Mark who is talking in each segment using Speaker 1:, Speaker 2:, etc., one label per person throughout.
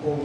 Speaker 1: ओम।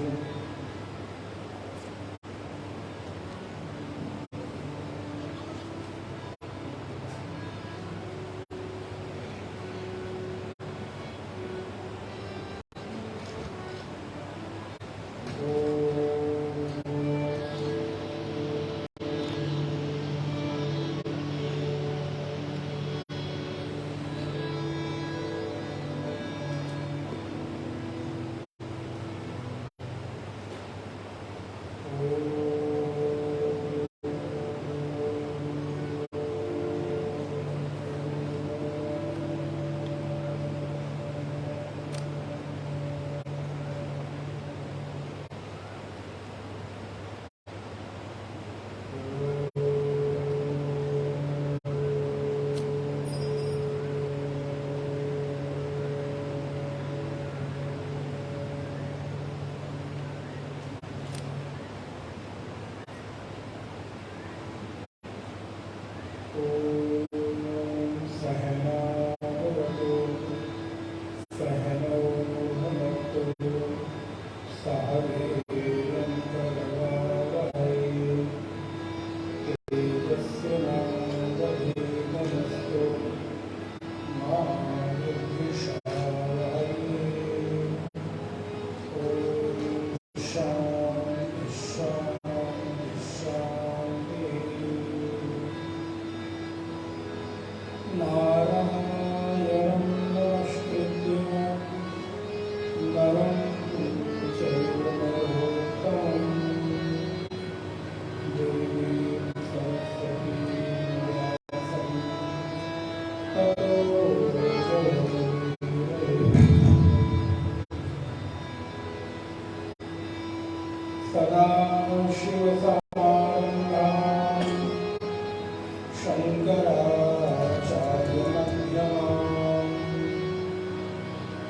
Speaker 1: सदा शिवसमारम्भां शङ्कराचार्यमध्यमाम्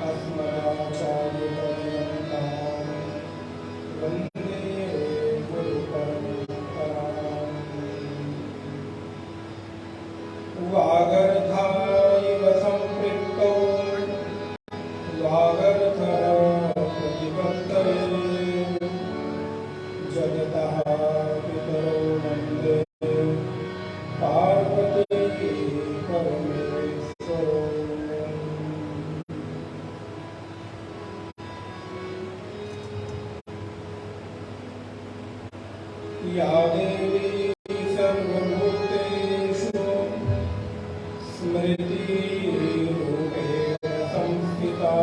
Speaker 1: अस्मदाचार्यपर्यन्तां वन्दे गुरुपरम्पराम्। वागर्धाइव सम्पृक्तौ वागर्धप्रतिपत्तये जगतः पितरौ वन्दे पार्वती परमेश्वरौ। या देवी सर्वभूतेषु स्मृतिरूपेण संस्थिता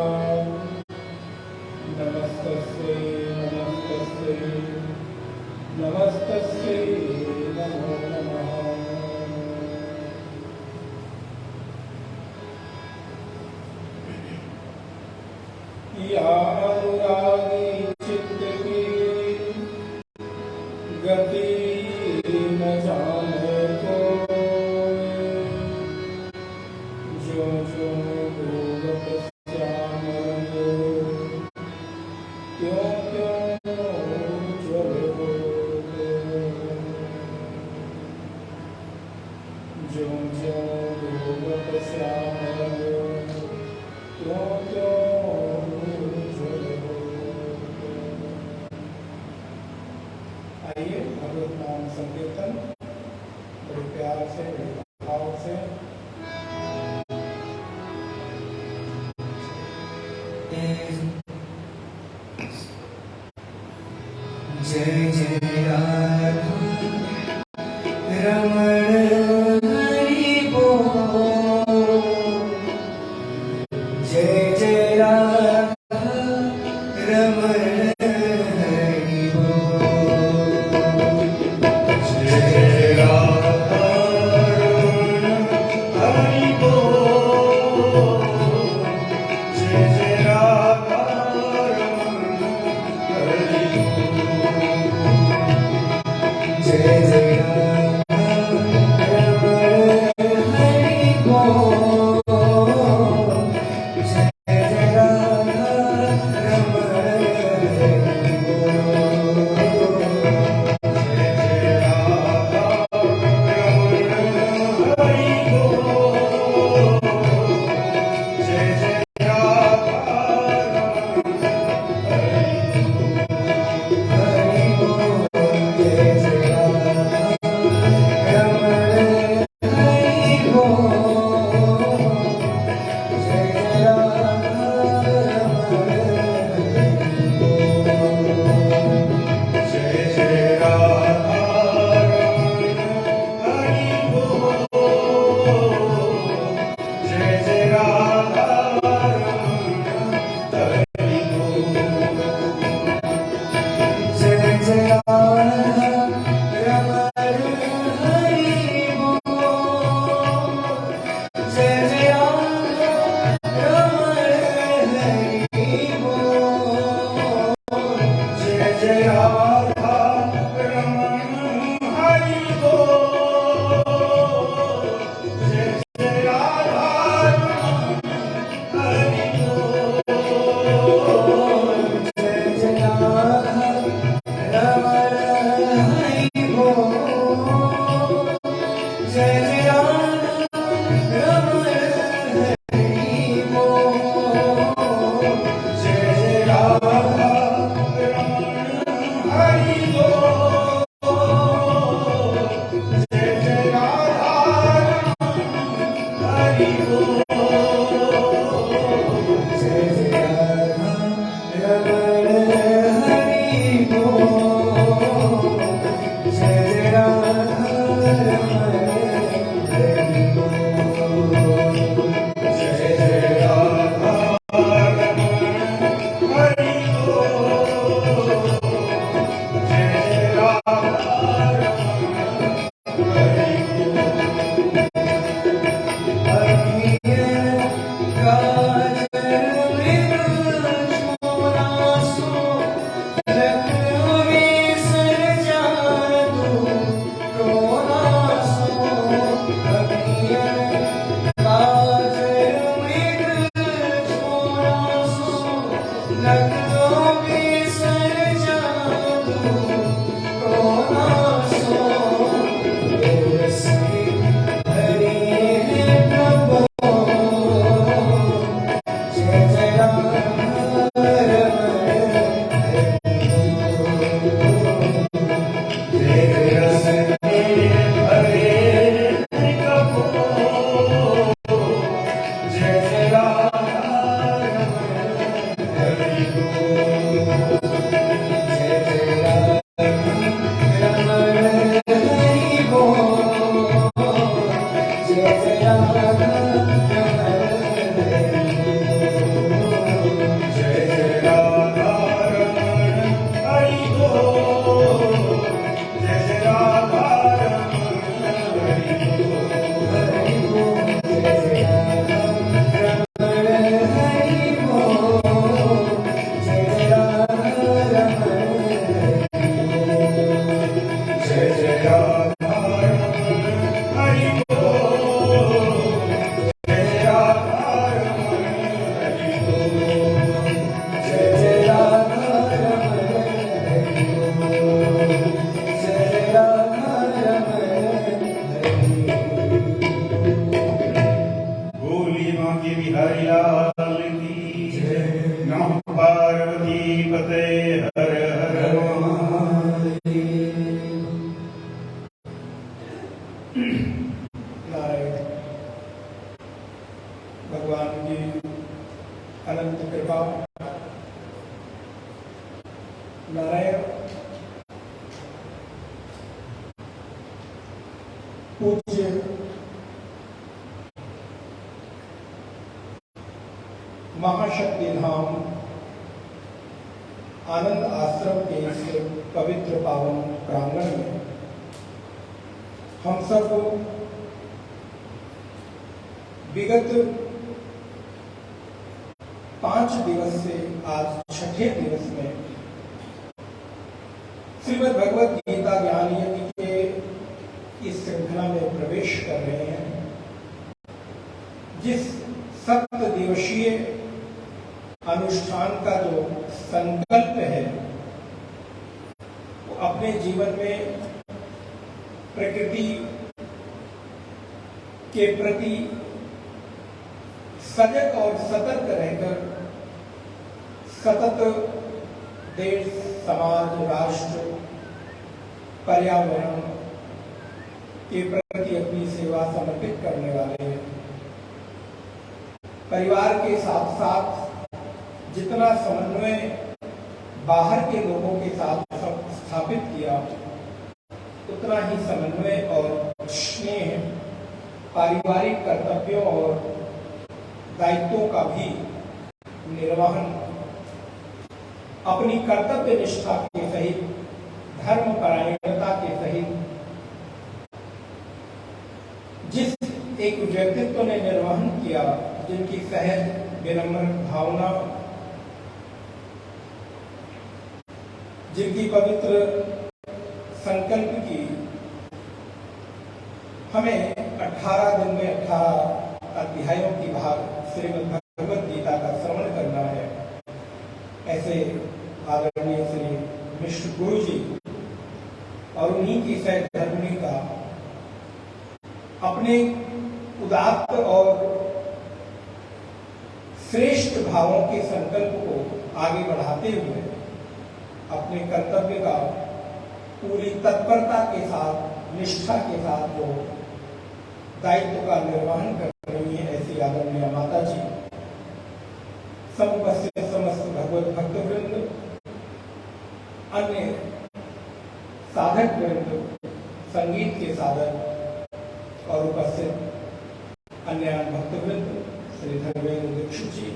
Speaker 1: नमस्तस्यै नमस्तस्यै नमस्तस्यै नमो नमः। या अनुरागी चित्त की गति न जाने कोई, जो जो भोगत श्याम रंगे त्यों त्यों ज्वल होते। जो जो भोगत श्याम रंगे त्यों त्यों ज्वल होते। आइए भगवत नाम संकीर्तन बड़े प्यार से बड़े भाव से।
Speaker 2: जय जय राधा रमण हरि बोल। जय जय राधा रमण हरि बोल। जय जय राधा रमण हरि बोल। जय जय राधा रमण हरि बोल। जय जय हरि बोल। जय जय राधा रमण हरि बोल। जय जय राधा रमण हरि बोल। जय जय राधा रमण हरि बोल।
Speaker 1: भगवान की अनंत कृपा। नारायण पूज्य महाशक्ति धाम आनंद आश्रम के इस पवित्र पावन प्रांगण में हम सब विगत 5 दिवस से आज 6ठे दिवस में श्रीमद् भगवत गीता ज्ञान यज्ञ के इस श्रृंखला में प्रवेश कर रहे हैं। जिस 7 दिवसीय अनुष्ठान का जो संकल्प है वो अपने जीवन में प्रकृति के प्रति सजग और सतर्क रहकर सतत देश, समाज, राष्ट्र, पर्यावरण के प्रति अपनी सेवा समर्पित करने वाले हैं। परिवार के साथ साथ जितना समन्वय बाहर के लोगों के साथ स्थापित किया उतना ही समन्वय और स्नेह पारिवारिक कर्तव्यों और दायित्वों का भी निर्वहन अपनी कर्तव्य निष्ठा के सहित, धर्म परायणता के सहित जिस एक व्यक्तित्व ने निर्वहन किया, जिनकी सहज विनम्र भावना, जिनकी पवित्र संकल्प की हमें 18 दिन में 18 अध्यायों की भाग श्रीमद् भगवत गीता का श्रवण करना है। ऐसे आदरणीय श्री मिश्र गुरु जी और उन्हीं की सहधर्मिणी का अपने उदात्त और श्रेष्ठ भावों के संकल्प को आगे बढ़ाते हुए अपने कर्तव्य का पूरी तत्परता के साथ, निष्ठा के साथ जो दायित्व का निर्वहन कर रही है, ऐसी आदरणीय माता जी, समुपस्थित समस्त भगवत भक्तवृंद, अन्य साधक वृंद, संगीत के साधक और उपस्थित अन्य भक्तवृंद, श्री धर्मेंद्र दीक्षित जी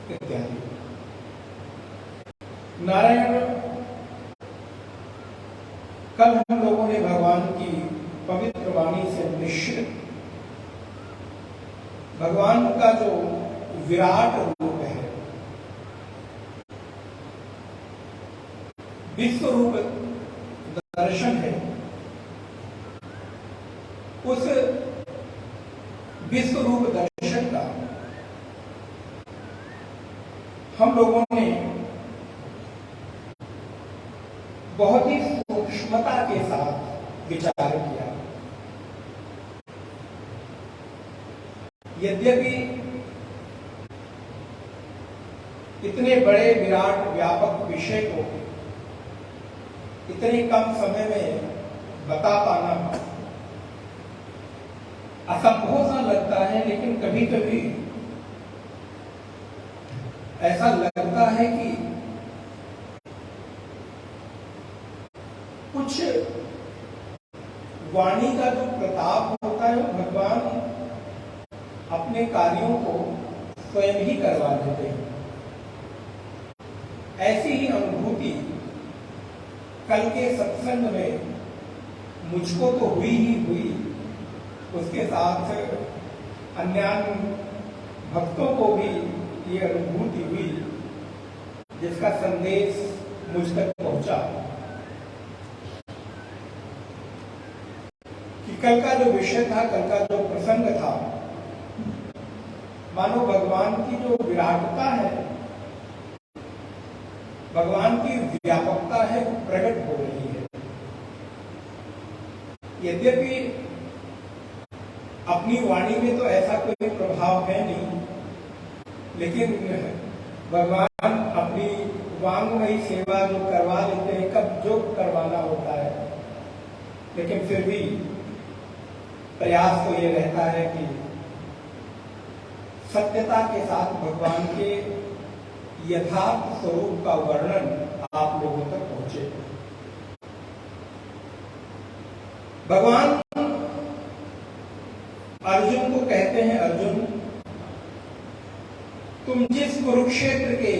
Speaker 1: इत्यादि। नारायण, कल हम लोगों ने भगवान की पवित्र वाणी से मिश्रित भगवान का जो विराट रूप है, विश्व रूप दर्शन है, उस विश्व रूप दर्शन का हम लोगों ने बहुत ही सूक्ष्मता के साथ विचार किया। यद्यपि इतने बड़े विराट व्यापक विषय को इतने कम समय में बता पाना असंभव सा लगता है, लेकिन कभी कभी ऐसा लगता है कि कुछ वाणी का जो प्रताप होता है, भगवान अपने कार्यों को स्वयं ही करवा देते हैं। ऐसी ही अनुभूति कल के सत्संग में मुझको तो हुई ही हुई, उसके साथ अन्य भक्तों को भी ये अनुभूति हुई, जिसका संदेश मुझ तक पहुंचा कि कल का जो विषय था, कल का जो प्रसंग था, मानो भगवान की जो विराटता है, भगवान की व्यापकता है, प्रकट हो रही है। यद्यपि अपनी वाणी में तो ऐसा कोई प्रभाव है नहीं, लेकिन भगवान अपनी वांगमयी सेवा जो करवा लेते हैं, कब जो करवाना होता है, लेकिन फिर भी प्रयास तो ये रहता है कि सत्यता के साथ भगवान के यथार्थ स्वरूप का वर्णन आप लोगों तक पहुंचे। भगवान अर्जुन को कहते हैं, अर्जुन तुम जिस कुरुक्षेत्र के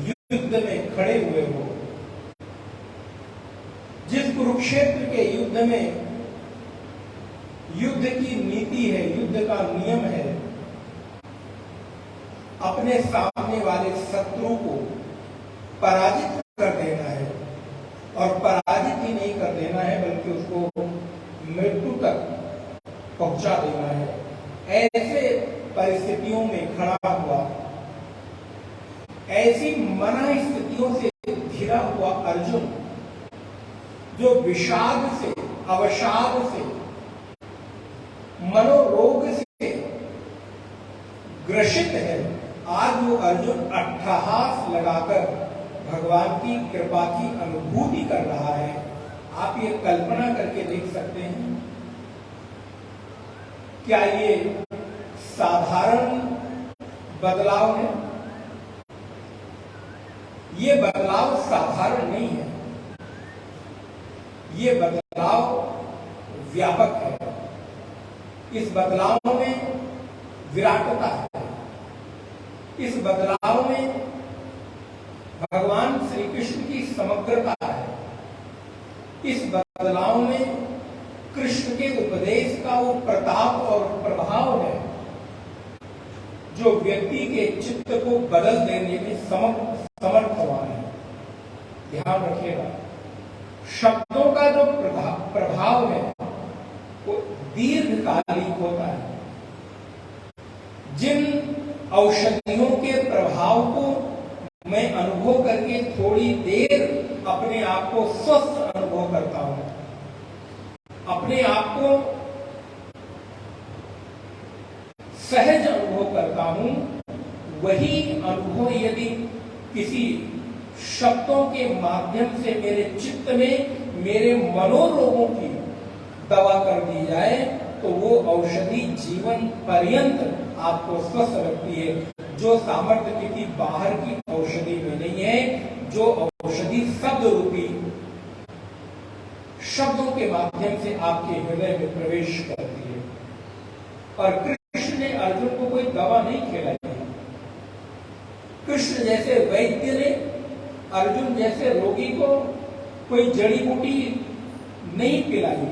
Speaker 1: युद्ध में खड़े हुए हो, जिस कुरुक्षेत्र के युद्ध में युद्ध की नीति है, युद्ध का नियम है, अपने सामने वाले शत्रु को पराजित कर देना है, और पराजित ही नहीं कर देना है बल्कि उसको मृत्यु तक पहुंचा देना है। ऐसे परिस्थितियों में खड़ा हुआ, ऐसी मना स्थितियों से घिरा हुआ अर्जुन, जो विषाद से, अवसाद से, मनोरोग से ग्रसित है, आज वो अर्जुन अट्टहास लगाकर भगवान की कृपा की अनुभूति कर रहा है। आप ये कल्पना करके देख सकते हैं, क्या ये साधारण बदलाव है? ये बदलाव साधारण नहीं है, ये बदलाव व्यापक है। इस बदलाव में विराटता है, इस बदलाव में भगवान श्री कृष्ण की समग्रता है, इस बदलाव में कृष्ण के उपदेश का वो प्रताप और प्रभाव है, जो व्यक्ति के चित्त को बदल देने में समर्थवान है। ध्यान रखिएगा, शब्दों का जो प्रभाव है वो दीर्घकालिक होता है। जिन औषधियों के प्रभाव को मैं अनुभव करके थोड़ी देर अपने आप को स्वस्थ अनुभव करता हूं, अपने आप को सहज अनुभव करता हूं, वही अनुभव यदि किसी शब्दों के माध्यम से मेरे चित्त में, मेरे मनोरोगों की दवा कर दी जाए, तो वो औषधि जीवन पर्यंत आपको स्वस्थ रखती है। जो सामर्थ्य किसी बाहर की औषधि में नहीं है, जो औषधि शब्द रूपी शब्दों के माध्यम से आपके हृदय में प्रवेश करती है। और कृष्ण ने अर्जुन को कोई दवा नहीं खिलाई है। कृष्ण जैसे वैद्य ने अर्जुन जैसे रोगी को कोई जड़ी बूटी नहीं पिलाई,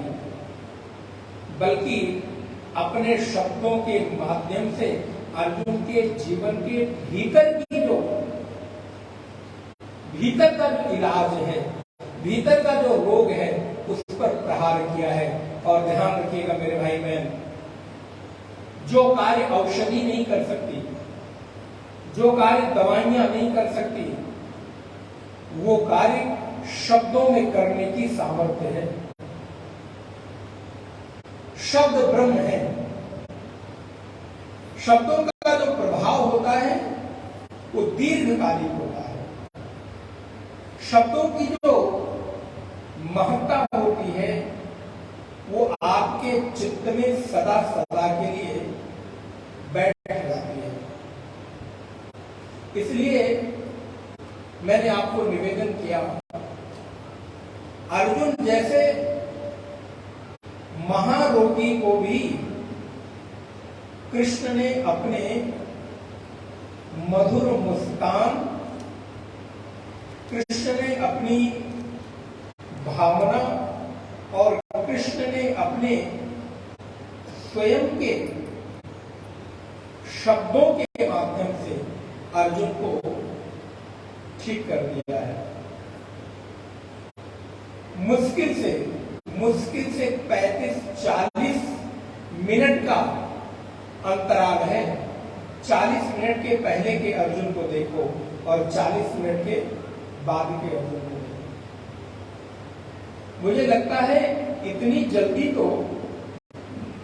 Speaker 1: बल्कि अपने शब्दों के माध्यम से अर्जुन के जीवन के भीतर का जो इलाज है, भीतर का जो रोग है, उस पर प्रहार किया है। और ध्यान रखिएगा मेरे भाई बहन, जो कार्य औषधि नहीं कर सकती, जो कार्य दवाइयां नहीं कर सकती, वो कार्य शब्दों में करने की सामर्थ्य है। शब्द ब्रह्म है। शब्दों का जो प्रभाव होता है वो दीर्घकालिक होता है। शब्दों की जो महत्ता होती है वो आपके चित्त में सदा सदा के लिए बैठ जाती है। इसलिए मैंने आपको निवेदन किया, अर्जुन जैसे महारोगी को भी कृष्ण ने अपने मधुर मुस्कान, कृष्ण ने अपनी भावना और कृष्ण ने अपने स्वयं के शब्दों के माध्यम से अर्जुन को ठीक कर दिया है। मुश्किल से 35-40 मिनट का अंतराल है। 40 मिनट के पहले के अर्जुन को देखो और 40 मिनट के बाद के अर्जुन को देखो। मुझे लगता है इतनी जल्दी तो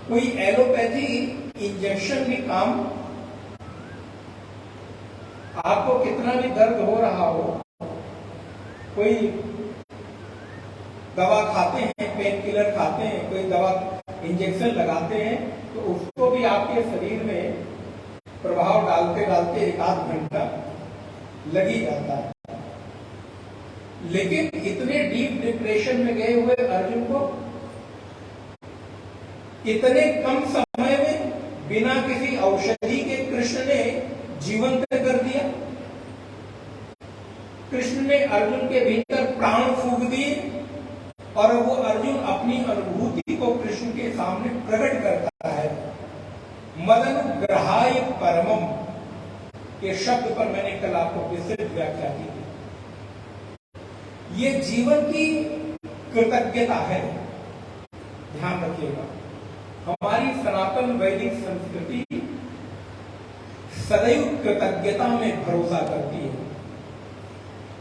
Speaker 1: कोई एलोपैथी इंजेक्शन भी काम, आपको कितना भी दर्द हो रहा हो, कोई दवा खाते हैं, पेन किलर खाते हैं, कोई दवा इंजेक्शन लगाते हैं, तो उसको भी आपके शरीर में प्रभाव डालते डालते 1-8 घंटा लग ही जाता है। लेकिन इतने डीप डिप्रेशन में गए हुए अर्जुन को इतने कम समय में बिना किसी औषधि के कृष्ण ने जीवंत कर दिया। कृष्ण ने अर्जुन के भीतर प्राण फूंक दिए और वो अर्जुन अपनी अनुभूति को कृष्ण के सामने प्रकट करता है। मदन ग्रहाय परमम के शब्द पर मैंने कल आपको विस्तृत व्याख्या की थी। ये जीवन की कृतज्ञता है। ध्यान रखिएगा, हमारी सनातन वैदिक संस्कृति सदैव कृतज्ञता में भरोसा करती है।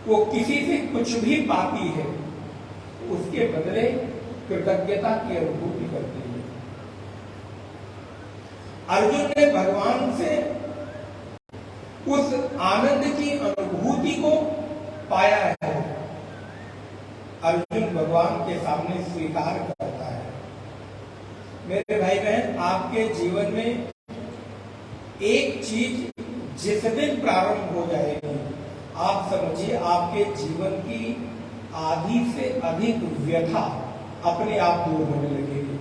Speaker 1: वो किसी से कुछ भी पाती है, उसके बदले कृतज्ञता की अनुभूति करती है। अर्जुन ने भगवान से उस आनंद की अनुभूति को पाया है। अर्जुन भगवान के सामने स्वीकार करता है। मेरे भाई बहन, आपके जीवन में एक चीज जिस दिन प्रारंभ हो जाएगी, आप समझिए आपके जीवन की आधी से अधिक व्यथा अपने आप दूर होने लगेगी।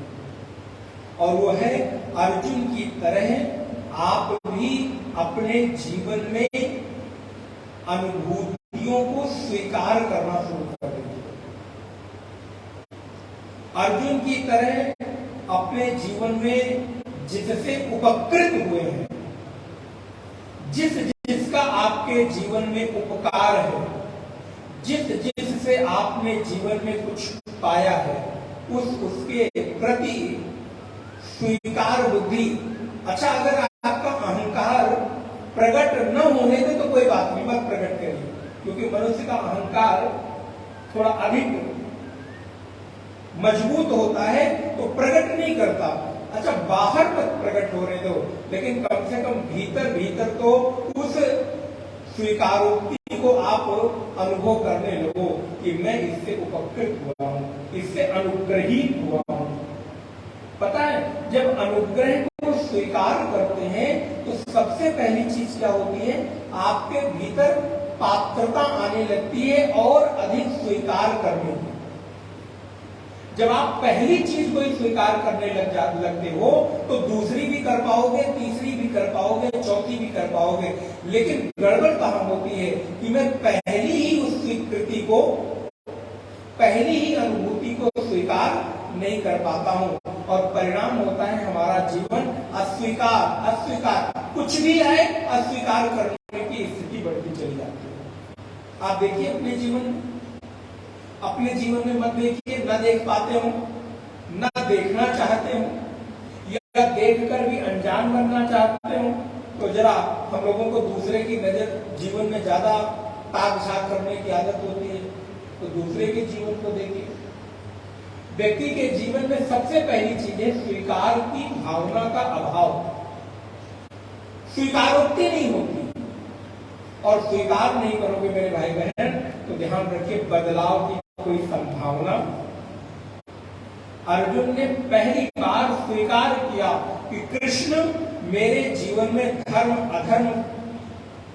Speaker 1: और वो है, अर्जुन की तरह आप भी अपने जीवन में अनुभूतियों को स्वीकार करना शुरू कर देंगे। अर्जुन की तरह अपने जीवन में जिससे उपकृत हुए हैं, जिसका आपके जीवन में उपकार है, जिससे आपने जीवन में कुछ पाया है, उसके प्रति स्वीकार बुद्धि। अच्छा, अगर आपका अहंकार प्रकट न होने दे तो कोई बात नहीं, मत प्रकट करिए, क्योंकि मनुष्य का अहंकार थोड़ा अधिक मजबूत होता है तो प्रकट नहीं करता। अच्छा, बाहर मत प्रकट होने दो, लेकिन कम से कम भीतर भीतर तो उस स्वीकारोक्ति को आप अनुभव करने लगो कि मैं इससे उपकृत हुआ हूं, इससे अनुग्रहित हुआ हूं। पता है, जब अनुग्रह को स्वीकार करते हैं तो सबसे पहली चीज क्या होती है, आपके भीतर पात्रता आने लगती है और अधिक स्वीकार करने की। जब आप पहली चीज को ही स्वीकार करने लगते हो तो दूसरी भी कर पाओगे, तीसरी भी कर पाओगे, चौथी भी कर पाओगे। लेकिन गड़बड़ कहां होती है कि मैं पहली ही उस स्वीकृति को, पहली ही अनुभूति को स्वीकार नहीं कर पाता हूं और परिणाम होता है हमारा जीवन अस्वीकार, कुछ भी आए अस्वीकार करने की स्थिति बढ़ती चली जाती है। आप देखिए अपने जीवन में मत देखिए, न देख पाते हो, न देखना चाहते हो, या देखकर भी अनजान बनना चाहते हो। तो जरा हम लोगों को दूसरे की नजर जीवन में ज्यादा ताक झाक करने की आदत होती है, तो दूसरे के जीवन को देखिए। व्यक्ति के जीवन में सबसे पहली चीज है स्वीकार की भावना का अभाव। स्वीकारोक्ति नहीं होती, और स्वीकार नहीं करोगे मेरे भाई बहन तो ध्यान रखिए बदलाव की कोई संभावना। अर्जुन ने पहली बार स्वीकार किया कि कृष्ण मेरे जीवन में धर्म अधर्म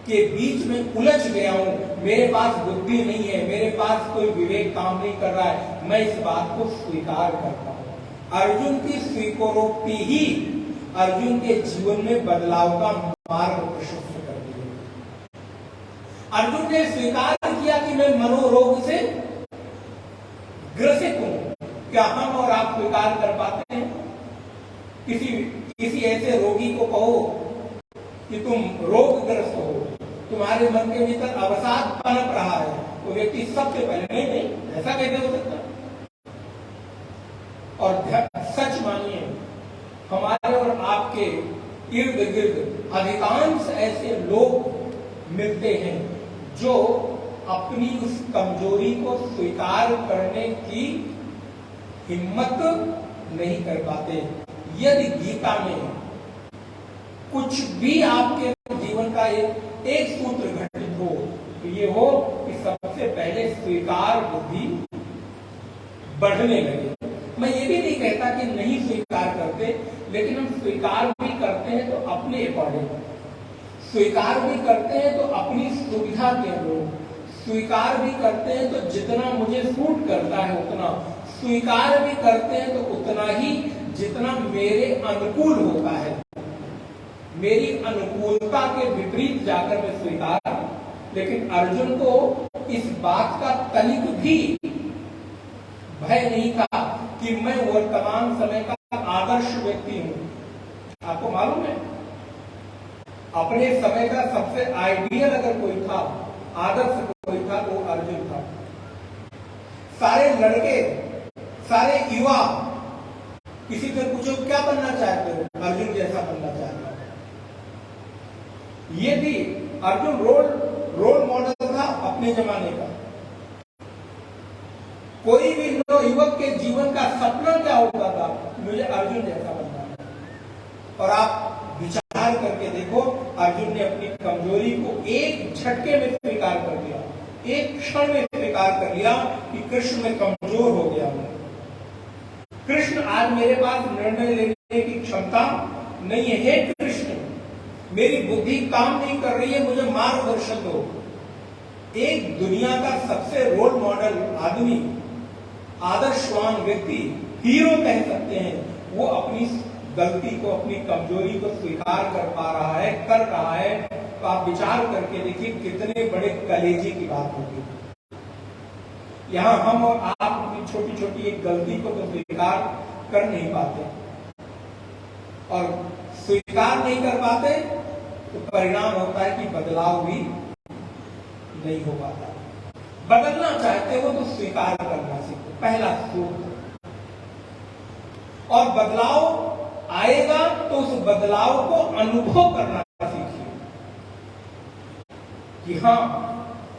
Speaker 1: के बीच में उलझ गया हूं, मेरे पास बुद्धि नहीं है, मेरे पास कोई विवेक काम नहीं कर रहा है, मैं इस बात को स्वीकार करता हूं। अर्जुन की स्वीकारोक्ति ही अर्जुन के जीवन में बदलाव का मार्ग प्रशस्त कर दिया। अर्जुन ने स्वीकार किया कि मैं मनोरोग से ग्रसित हूं। क्या हम और आप स्वीकार कर पाते हैं? किसी ऐसे रोगी को कहो कि तुम रोगग्रस्त हो, तुम्हारे मन के भीतर अवसाद पनप रहा है, वो व्यक्ति सबसे पहले नहीं ऐसा कैसे हो सकता? और सच मानिए हमारे और आपके इर्द गिर्द अधिकांश ऐसे लोग मिलते हैं जो अपनी उस कमजोरी को स्वीकार करने की हिम्मत नहीं कर पाते। यदि गीता में कुछ भी आपके जीवन का एक सूत्र घटित हो तो ये हो कि सबसे पहले स्वीकार बुद्धि बढ़ने लगे। मैं ये भी नहीं कहता कि नहीं स्वीकार करते, लेकिन हम स्वीकार भी करते हैं तो अपने अकॉर्डिंग, स्वीकार भी करते हैं तो अपनी सुविधा के अनुरूप, स्वीकार भी करते हैं तो जितना मुझे सूट करता है उतना, स्वीकार भी करते हैं तो उतना ही जितना मेरे अनुकूल होता है। मेरी अनुकूलता के विपरीत जाकर मैं स्वीकार। लेकिन अर्जुन को इस बात का तनिक भी भय नहीं था कि मैं वर्तमान समय का आदर्श व्यक्ति हूं। आपको मालूम है अपने समय का सबसे आइडियल अगर कोई था, आदर्श कोई था तो अर्जुन था। सारे लड़के, सारे युवा किसी से पूछो क्या बनना चाहते हो, अर्जुन जैसा बनना चाहता है। ये भी अर्जुन रोल मॉडल था अपने जमाने का। कोई भी युवक के जीवन का सपना क्या होता था? मुझे अर्जुन जैसा बनना है। और आप विचार करके देखो, अर्जुन ने अपनी कमजोरी को एक झटके में स्वीकार कर दिया, एक क्षण में स्वीकार कर लिया कि कृष्ण में कमजोर हो गया हूं। कृष्ण आज मेरे पास निर्णय लेने की क्षमता नहीं है। हे कृष्ण, मेरी बुद्धि काम नहीं कर रही है, मुझे मार्गदर्शन दो। एक दुनिया का सबसे रोल मॉडल आदमी, आदर्शवान व्यक्ति, हीरो कह सकते हैं, वो अपनी गलती को, अपनी कमजोरी को स्वीकार कर पा रहा है, कर रहा है। तो आप विचार करके देखिए कितने बड़े कलेजे की बात होगी। यहां हम और आप अपनी छोटी छोटी एक गलती को तो स्वीकार कर नहीं पाते, और स्वीकार नहीं कर पाते तो परिणाम होता है कि बदलाव भी नहीं हो पाता। बदलना चाहते हो तो स्वीकार करना सीखो, पहला सूत्र। और बदलाव आएगा तो उस बदलाव को अनुभव करना सीखिए कि हाँ,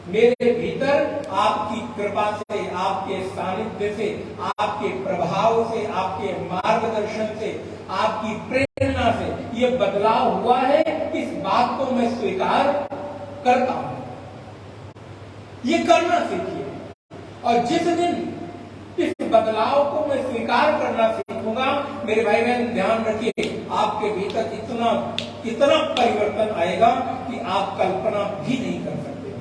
Speaker 1: मेरे भीतर आपकी कृपा से, आपके सानिध्य से, आपके प्रभाव से, आपके मार्गदर्शन से, आपकी प्रेरणा से ये बदलाव हुआ है। इस बात को मैं स्वीकार करता हूं। ये करना सीखिए। और जिस दिन इस बदलाव को मैं स्वीकार करना सीखूंगा, मेरे भाई बहन ध्यान रखिए, आपके भीतर इतना परिवर्तन आएगा कि आप कल्पना भी नहीं कर सकते।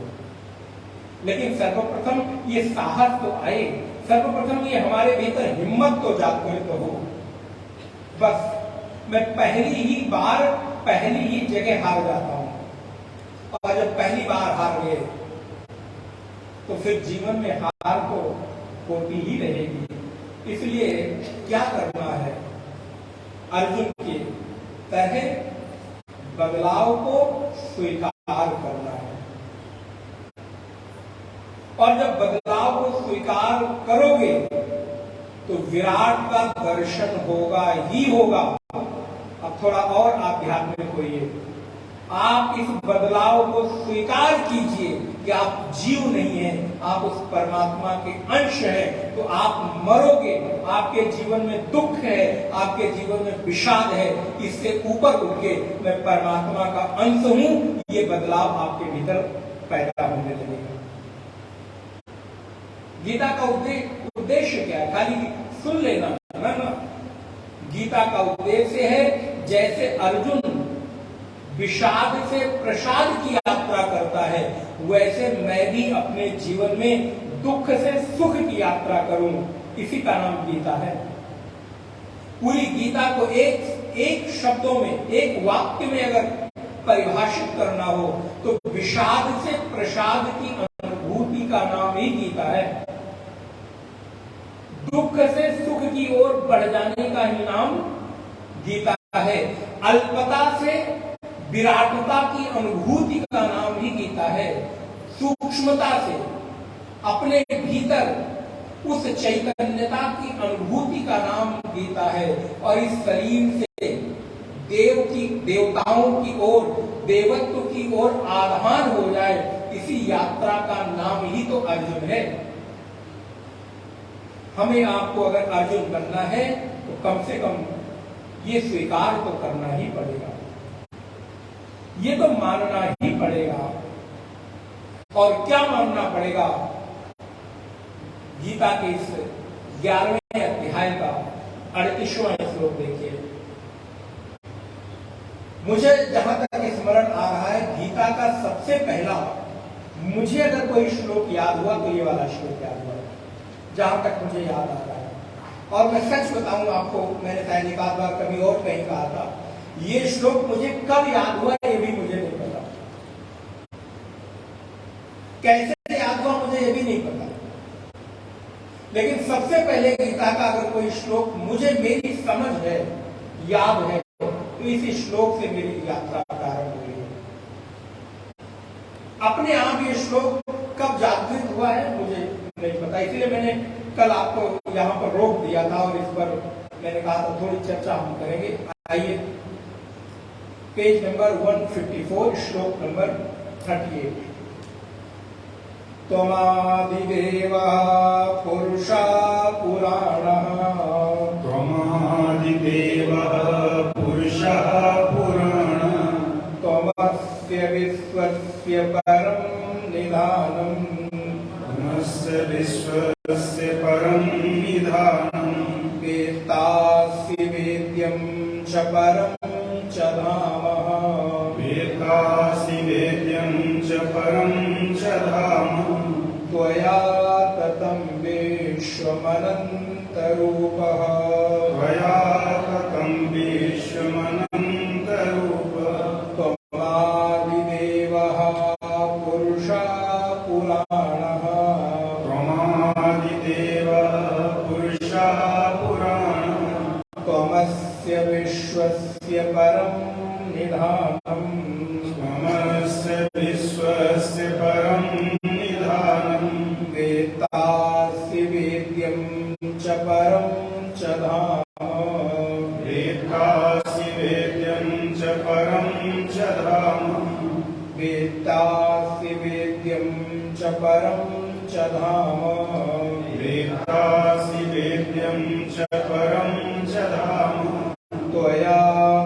Speaker 1: लेकिन सर्वप्रथम ये साहस तो आए, सर्वप्रथम ये हमारे भीतर हिम्मत तो जागृत हो। बस मैं पहली ही जगह हार जाता हूं, और जब पहली बार हार गए तो फिर जीवन में हार तो होती ही रहेगी। इसलिए क्या करना है, अर्जुन के तरह बदलाव को स्वीकार करना है, और जब बदलाव को स्वीकार करोगे तो विराट का दर्शन होगा ही होगा। अब थोड़ा और आध्यात्मिक होइए, आप इस बदलाव को स्वीकार कीजिए कि आप जीव नहीं हैं, आप उस परमात्मा के अंश हैं। तो आप मरोगे, आपके जीवन में दुख है, आपके जीवन में विषाद है, इससे ऊपर उठ के मैं परमात्मा का अंश हूं, ये बदलाव आपके भीतर पैदा होने लगेगा। गीता का उद्देश्य क्या है? खाली सुन लेना ना। गीता का उद्देश्य है, जैसे अर्जुन विषाद से प्रसाद की यात्रा करता है, वैसे मैं भी अपने जीवन में दुख से सुख की यात्रा करूं। इसी का नाम गीता है। पूरी गीता को एक शब्दों में, एक वाक्य में अगर परिभाषित करना हो तो विषाद से प्रसाद की अनुभूति का नाम ही गीता है। दुख से सुख की ओर बढ़ जाने का ही नाम गीता है। अल्पता से विराटता की अनुभूति का नाम ही गीता है। सूक्ष्मता से अपने भीतर उस चैतन्यता की अनुभूति का नाम गीता है। और इस शरीर से देवताओं की ओर, देवत्व की ओर आधान हो जाए, इसी यात्रा का नाम ही तो अर्जुन है। हमें आपको अगर अर्जुन बनना है तो कम से कम ये स्वीकार तो करना ही पड़ेगा, ये तो मानना ही पड़ेगा। और क्या मानना पड़ेगा? गीता के इस 11वें अध्याय का 38वां श्लोक देखिए। मुझे जहां तक स्मरण आ रहा है, गीता का सबसे पहला, मुझे अगर कोई श्लोक याद हुआ तो ये वाला श्लोक याद हुआ, जहां तक मुझे याद आ रहा है। और मैं सच बताऊं आपको, मैंने शायद एक आध बार कभी और कहीं कहा था, ये श्लोक मुझे कब याद हुआ ये भी मुझे नहीं पता, कैसे याद हुआ मुझे ये भी नहीं पता। लेकिन सबसे पहले गीता का अगर कोई श्लोक मुझे, मेरी समझ है, याद है, तो इसी श्लोक से मेरी यात्रा प्रारंभ हुई है। अपने आप ये श्लोक कब जागृत हुआ है मुझे नहीं पता, इसलिए मैंने कल आपको यहाँ पर रोक दिया था और इस पर मैंने कहा था थोड़ी चर्चा हम करेंगे। आइए पेज नंबर 154, श्लोक नंबर 38। त्वमादिदेव पुरुषा पुराणः,
Speaker 2: त्वमादिदेव पुरुषः पुराणः,
Speaker 1: त्वमस्य विश्वस्य परं निधानम्,
Speaker 2: त्वमस्य विश्वस्य परं निधानम्,
Speaker 1: वेत्तासि वेद्यं च परं च धाम,
Speaker 2: वेत्तासि वेद्यं च परं च धाम,
Speaker 1: त्वया ततं विश्वमनन्तरूपः,
Speaker 2: त्वया ततं विश्वमनन्तरूपः,
Speaker 1: त्वमादिदेवः पुरुषः पुराणः,
Speaker 2: त्वमादिदेवः पुरुषः पुराणः,
Speaker 1: त्वमस्य विश्वस्य परं निधानम्,
Speaker 2: त्वमस्य विश्वस्य परं निधानम्,
Speaker 1: वेत्तासि वेद्यं च परं च धाम,
Speaker 2: वेत्तासि वेद्यं च परं च धाम,
Speaker 1: वेत्तासि वेद्यं च परं च धाम,
Speaker 2: वेत्तासि वेद्यं च परं च धाम,
Speaker 1: त्वया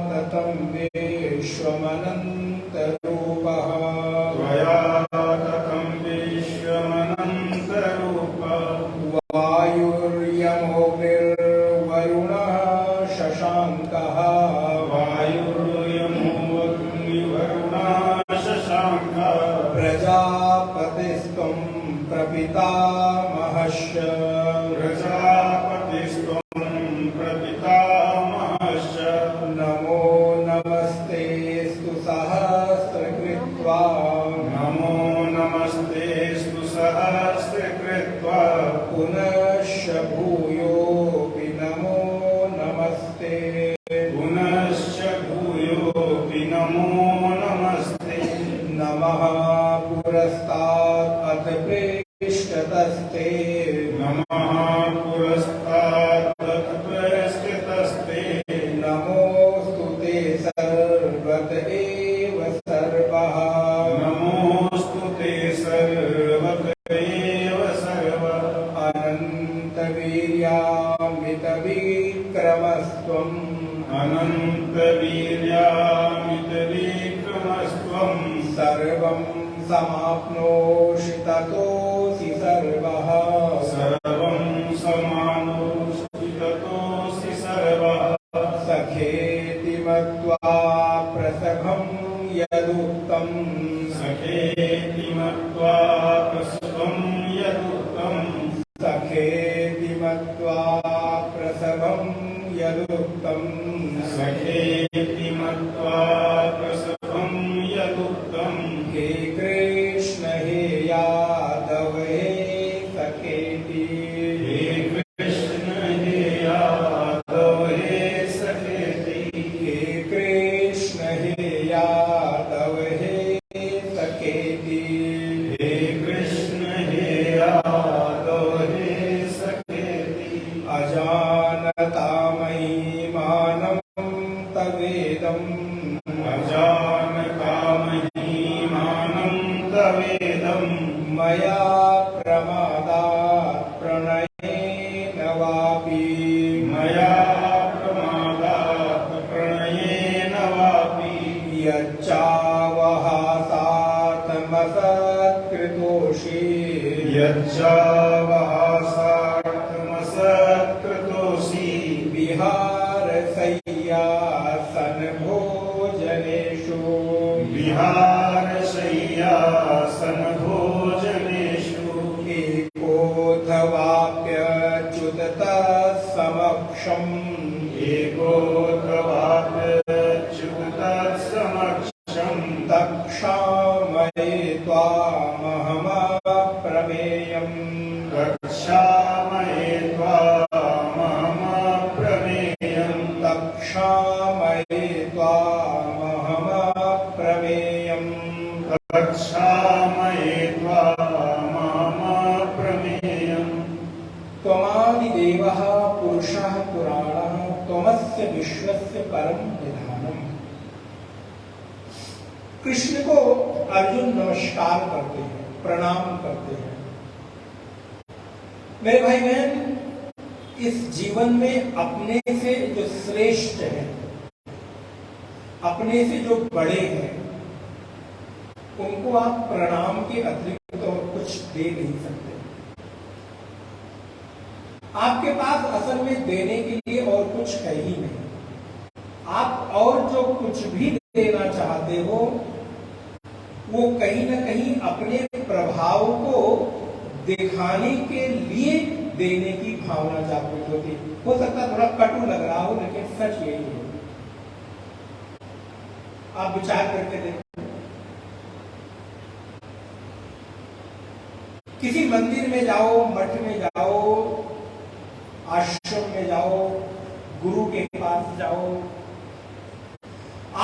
Speaker 1: ततं विश्वमनन्तरूपः,
Speaker 2: त्वया ततं विश्वमनन्तरूपः,
Speaker 1: वायुर्यमोऽग्निर्वरुणः शशाङ्कः,
Speaker 2: वायुर्यमोऽग्निर्वरुणः शशाङ्कः,
Speaker 1: प्रजापतिस्त्वं प्रपितामहश्च
Speaker 2: प्रजापतिस्त्वं प्रपितामहश्च
Speaker 1: नमो नमस्तेस्तु सहस्रकृत्वा
Speaker 2: नमो नमस्तेस्तु सहस्रकृत्वा
Speaker 1: पुनश्च भूयोऽपि नमो नमस्ते
Speaker 2: पुनश्च भूयोऽपि नमो नमस्ते
Speaker 1: नमः पुरस्तात् अथ पृष्ठतस्ते
Speaker 2: नमः पुरस्तात् पृष्ठतस्ते
Speaker 1: नमोऽस्तु ते सर्वत एव सर्वः
Speaker 2: नमोऽस्तु ते सर्वत एव सर्वः
Speaker 1: अनन्तवीर्यामितविक्रमस्त्वम्
Speaker 2: अनन्तवीर्यामितविक्रमस्त्वं
Speaker 1: सर्वं समाप्नोषि ततोऽसि सर्वः
Speaker 2: सर्वं समानोऽसि ततोऽसि सर्वः
Speaker 1: सखेति मत्वा प्रसभं यदुक्तं
Speaker 2: सखेति मत्वा प्रसभं यदुक्तं
Speaker 1: सखेति मत्वा प्रसभं यदुक्तं
Speaker 2: सखेति मत्वा प्रसभं यदुक्तं
Speaker 1: हे कृष्ण हे यादव हे सखेति
Speaker 2: हे कृष्ण हे यादव हे सखेति
Speaker 1: हे कृष्ण हे यादव हे सखेति
Speaker 2: हे कृष्ण हे यादव हे सखेति
Speaker 1: अजानता महिमानं तवेदम्
Speaker 2: अजानकामहीमानं तवेदं
Speaker 1: मया प्रमादात् प्रणयेन वापि
Speaker 2: मया प्रमादात् प्रणयेन वापि
Speaker 1: यच्चावहासात्मसत्कृतोषि
Speaker 2: यच्चावहासार्थमसत्कृतोऽसि
Speaker 1: विहारशय्यासनभोजनेषु
Speaker 2: विहारशय्यासनभोजनेषु
Speaker 1: एकोऽथवाप्यच्युत तत्समक्षम्
Speaker 2: एकोऽथवाप्यच्युत तत्समक्षं
Speaker 1: तक्षामये त्वामहमप्रमेयम्
Speaker 2: रक्षामये त्वामहमप्रमेयं
Speaker 1: तक्षामये त्वामहमप्रमेयम्
Speaker 2: रक्षामये त्वामहमप्रमेयम्
Speaker 1: त्वमादिदेवः पुरुषः पुराणः त्वमस्य विश्वस्य परम निधानम्। कृष्ण को अर्जुन नमस्कार करते हैं, प्रणाम करते हैं। मेरे भाई बहन, इस जीवन में अपने से जो श्रेष्ठ है, अपने से जो बड़े हैं, उनको आप प्रणाम के अतिरिक्त और कुछ दे नहीं सकते। आपके पास असल में देने के लिए और कुछ है ही नहीं। आप और जो कुछ भी देना चाहते हो, वो कहीं ना कहीं अपने प्रभाव को दिखाने के लिए देने की भावना जागृत होती। हो सकता है थोड़ा कटु लग रहा हो, लेकिन सच यही है। आप विचार करके देखो, किसी मंदिर में जाओ, मठ में जाओ, आश्रम में जाओ, गुरु के पास जाओ,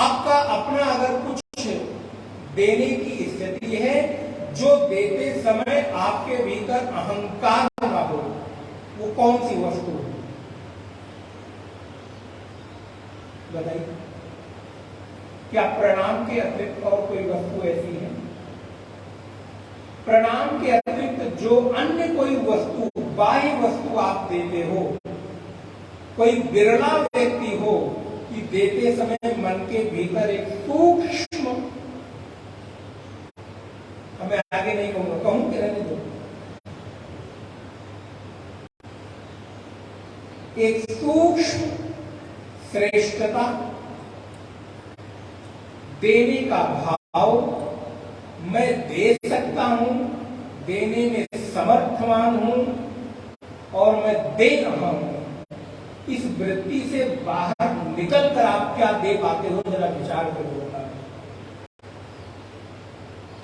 Speaker 1: आपका अपना अगर कुछ देने की स्थिति है, जो देते समय आपके भीतर अहंकार ना हो, वो कौन सी वस्तु है? बताइए, क्या प्रणाम के अतिरिक्त और कोई वस्तु ऐसी है? प्रणाम के अतिरिक्त जो अन्य कोई वस्तु, बाह्य वस्तु आप देते हो, कोई बिरला व्यक्ति हो कि देते समय मन के भीतर एक सूक्ष्म, मैं आगे नहीं कहूंगा, कहूं कि रहने दो, एक सूक्ष्म श्रेष्ठता, देने का भाव, मैं दे सकता हूं, देने में समर्थवान हूं और मैं दे रहा हूं, इस वृत्ति से बाहर निकल कर आप क्या दे पाते हो, जरा विचार करो।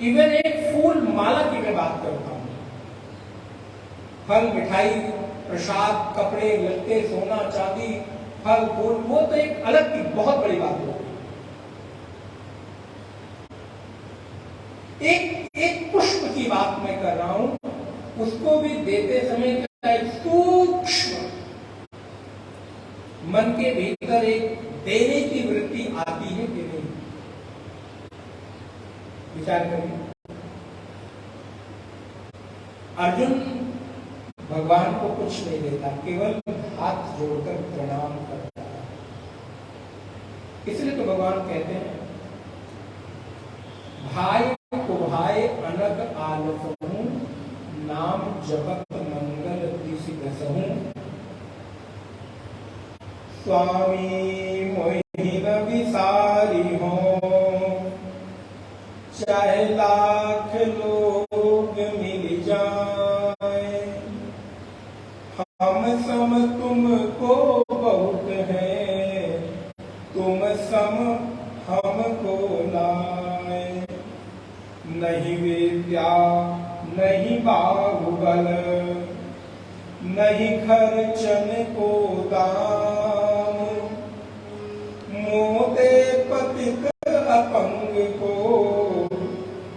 Speaker 1: इवन एक फूल माला की मैं बात करता हूं, फल मिठाई प्रसाद कपड़े लत्ते सोना चांदी फल फूल, वो तो एक अलग की बहुत बड़ी बात होगी। एक पुष्प की बात मैं कर रहा हूं, उसको भी देते समय क्या एक सूक्ष्म मन के भीतर एक देने की वृत्ति आती है कि नहीं, विचार करिए। अर्जुन भगवान को कुछ नहीं देता, केवल हाथ जोड़कर प्रणाम करता है। इसलिए तो भगवान कहते हैं भाई को भाई अनग आलसहूं, नाम जपत मंगल दिशि दसहूं, स्वामी मोहि न विसारी हो, चाहे लाख लोग मिल जाए, हम सम तुमको बहुत है, तुम सम हमको लाए, नहीं विद्या नहीं बाहुबल, नहीं खर्चन को दाम, मोदे पतित अपंग को,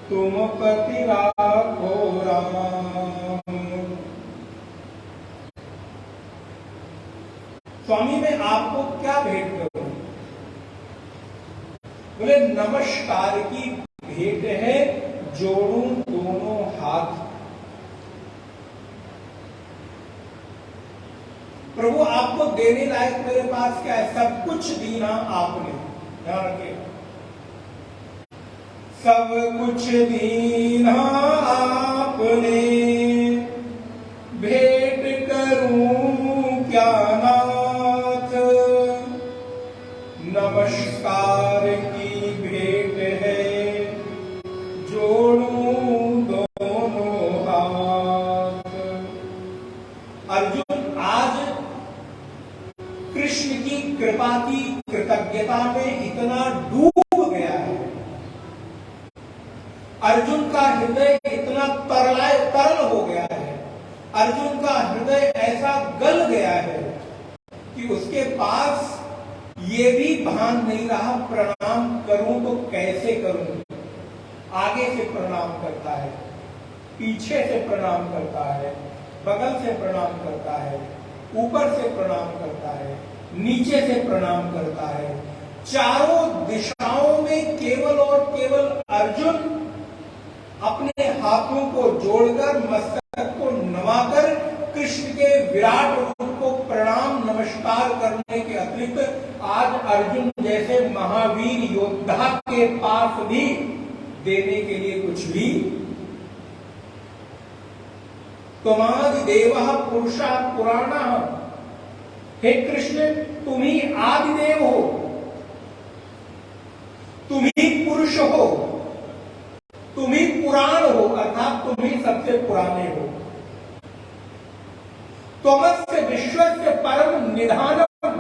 Speaker 1: तुम पति राखो राम। स्वामी मैं आपको क्या भेंट करूं? बोले नमस्कार की भेंट है, जोड़ूं दोनों हाथ। प्रभु आपको देने लायक मेरे पास क्या है? सब कुछ दीना आपने, ध्यान रखिए, सब कुछ दीना आपने, भेंट करूं क्या नाथ, नमस्कार की भेंट है, जोड़ूं दोनों हाथ। अर्जुन आज कृष्ण की कृपा की कृतज्ञता में इतना डूब गया है, अर्जुन का हृदय इतना तरल हो गया है, अर्जुन का हृदय ऐसा गल गया है कि उसके पास ये भी भान नहीं रहा प्रणाम करूं तो कैसे करूं। आगे से प्रणाम करता है, पीछे से प्रणाम करता है, बगल से प्रणाम करता है, ऊपर से प्रणाम करता है, नीचे से प्रणाम करता है, चारों दिशाओं में केवल और केवल अर्जुन अपने हाथों को जोड़कर मस्तक को नवाकर कृष्ण के विराट रूप को प्रणाम नमस्कार करने के अतिरिक्त आज अर्जुन जैसे महावीर योद्धा के पास भी देने के लिए कुछ भी। त्वमादि देवः पुरुषः पुराणः, हे कृष्ण तुम ही आदिदेव हो, तुम ही पुरुष हो, तुम ही पुराण हो, अर्थात तुम ही सबसे पुराने हो। त्वमस्य विश्वस्य परम निधानम,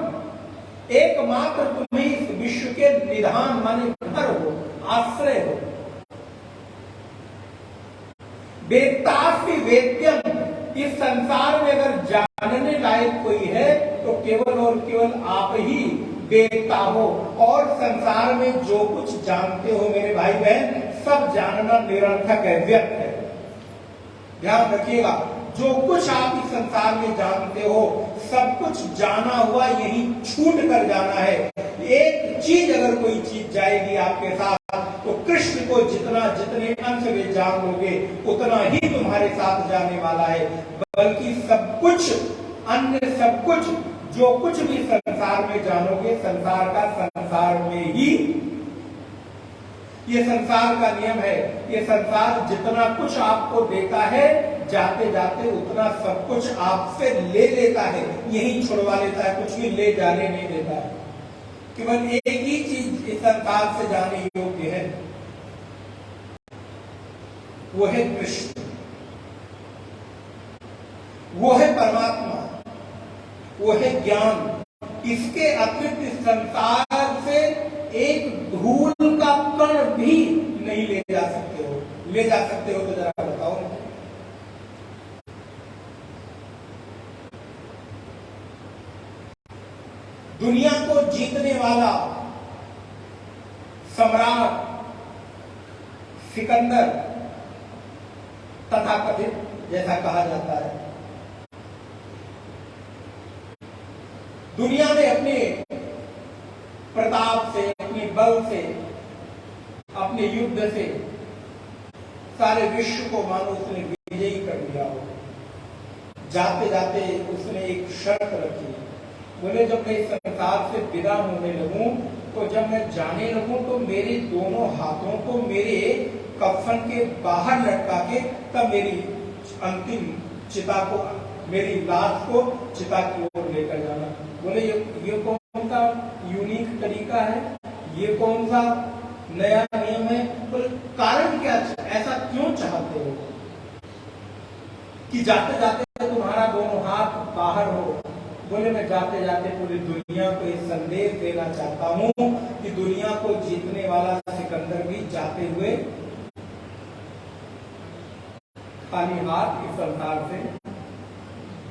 Speaker 1: एकमात्र तुम ही इस विश्व के निधान माने घर हो, आश्रय हो। वेत्तासि वेद्यम, इस संसार में अगर जानने लायक कोई है तो केवल और केवल आप ही वेत्ता हो, और संसार में जो कुछ जानते हो मेरे भाई बहन सब जानना निरर्थक है, व्यर्थ है। ध्यान रखिएगा, जो कुछ आप इस संसार में जानते हो सब कुछ जाना हुआ यही छूट कर जाना है। एक चीज अगर कोई चीज जाएगी आपके साथ तो कृष्ण को जितने अंश में जान लोगे उतना ही तुम्हारे साथ जाने वाला है। बल्कि सब कुछ अन्य सब कुछ जो कुछ भी संसार में जानोगे संसार का संसार में ही, ये संसार का नियम है। ये संसार जितना कुछ आपको देता है जाते जाते उतना सब कुछ आपसे ले लेता है, यही छुड़वा लेता है, कुछ भी ले जाने नहीं देता है। केवल एक ही चीज इस संसार से जाने योग्य है, वो है कृष्ण। वो है परमात्मा, वो है ज्ञान। इसके अतिरिक्त इस संसार से एक धूल का कण भी नहीं ले जा सकते हो। ले जा सकते हो तो जरा बताओ। दुनिया को जीतने वाला सम्राट सिकंदर तथाकथित जैसा कहा जाता है, दुनिया ने अपने प्रताप से, अपने बल से, अपने युद्ध से सारे विश्व को मानो उसने विजयी कर दिया हो। जाते जाते उसने एक शर्त रखी, बोले जब मैं इस संसार से विदा होने लगूं तो जब मैं जाने लगूं तो मेरे दोनों हाथों को मेरे कफन के बाहर लटका के तब मेरी अंतिम चिता को, मेरी लाश को चिता की ओर लेकर जाना। बोले ये कौन सा यूनिक तरीका है, ये कौन सा नया नियम है? बोले कारण क्या, ऐसा क्यों चाहते हो कि जाते जाते तुम्हारा दोनों हाथ बाहर हो? बोले मैं जाते जाते पूरी दुनिया को एक संदेश देना चाहता हूं कि दुनिया को जीतने वाला सिकंदर भी जाते हुए खाली हाथ इस संसार से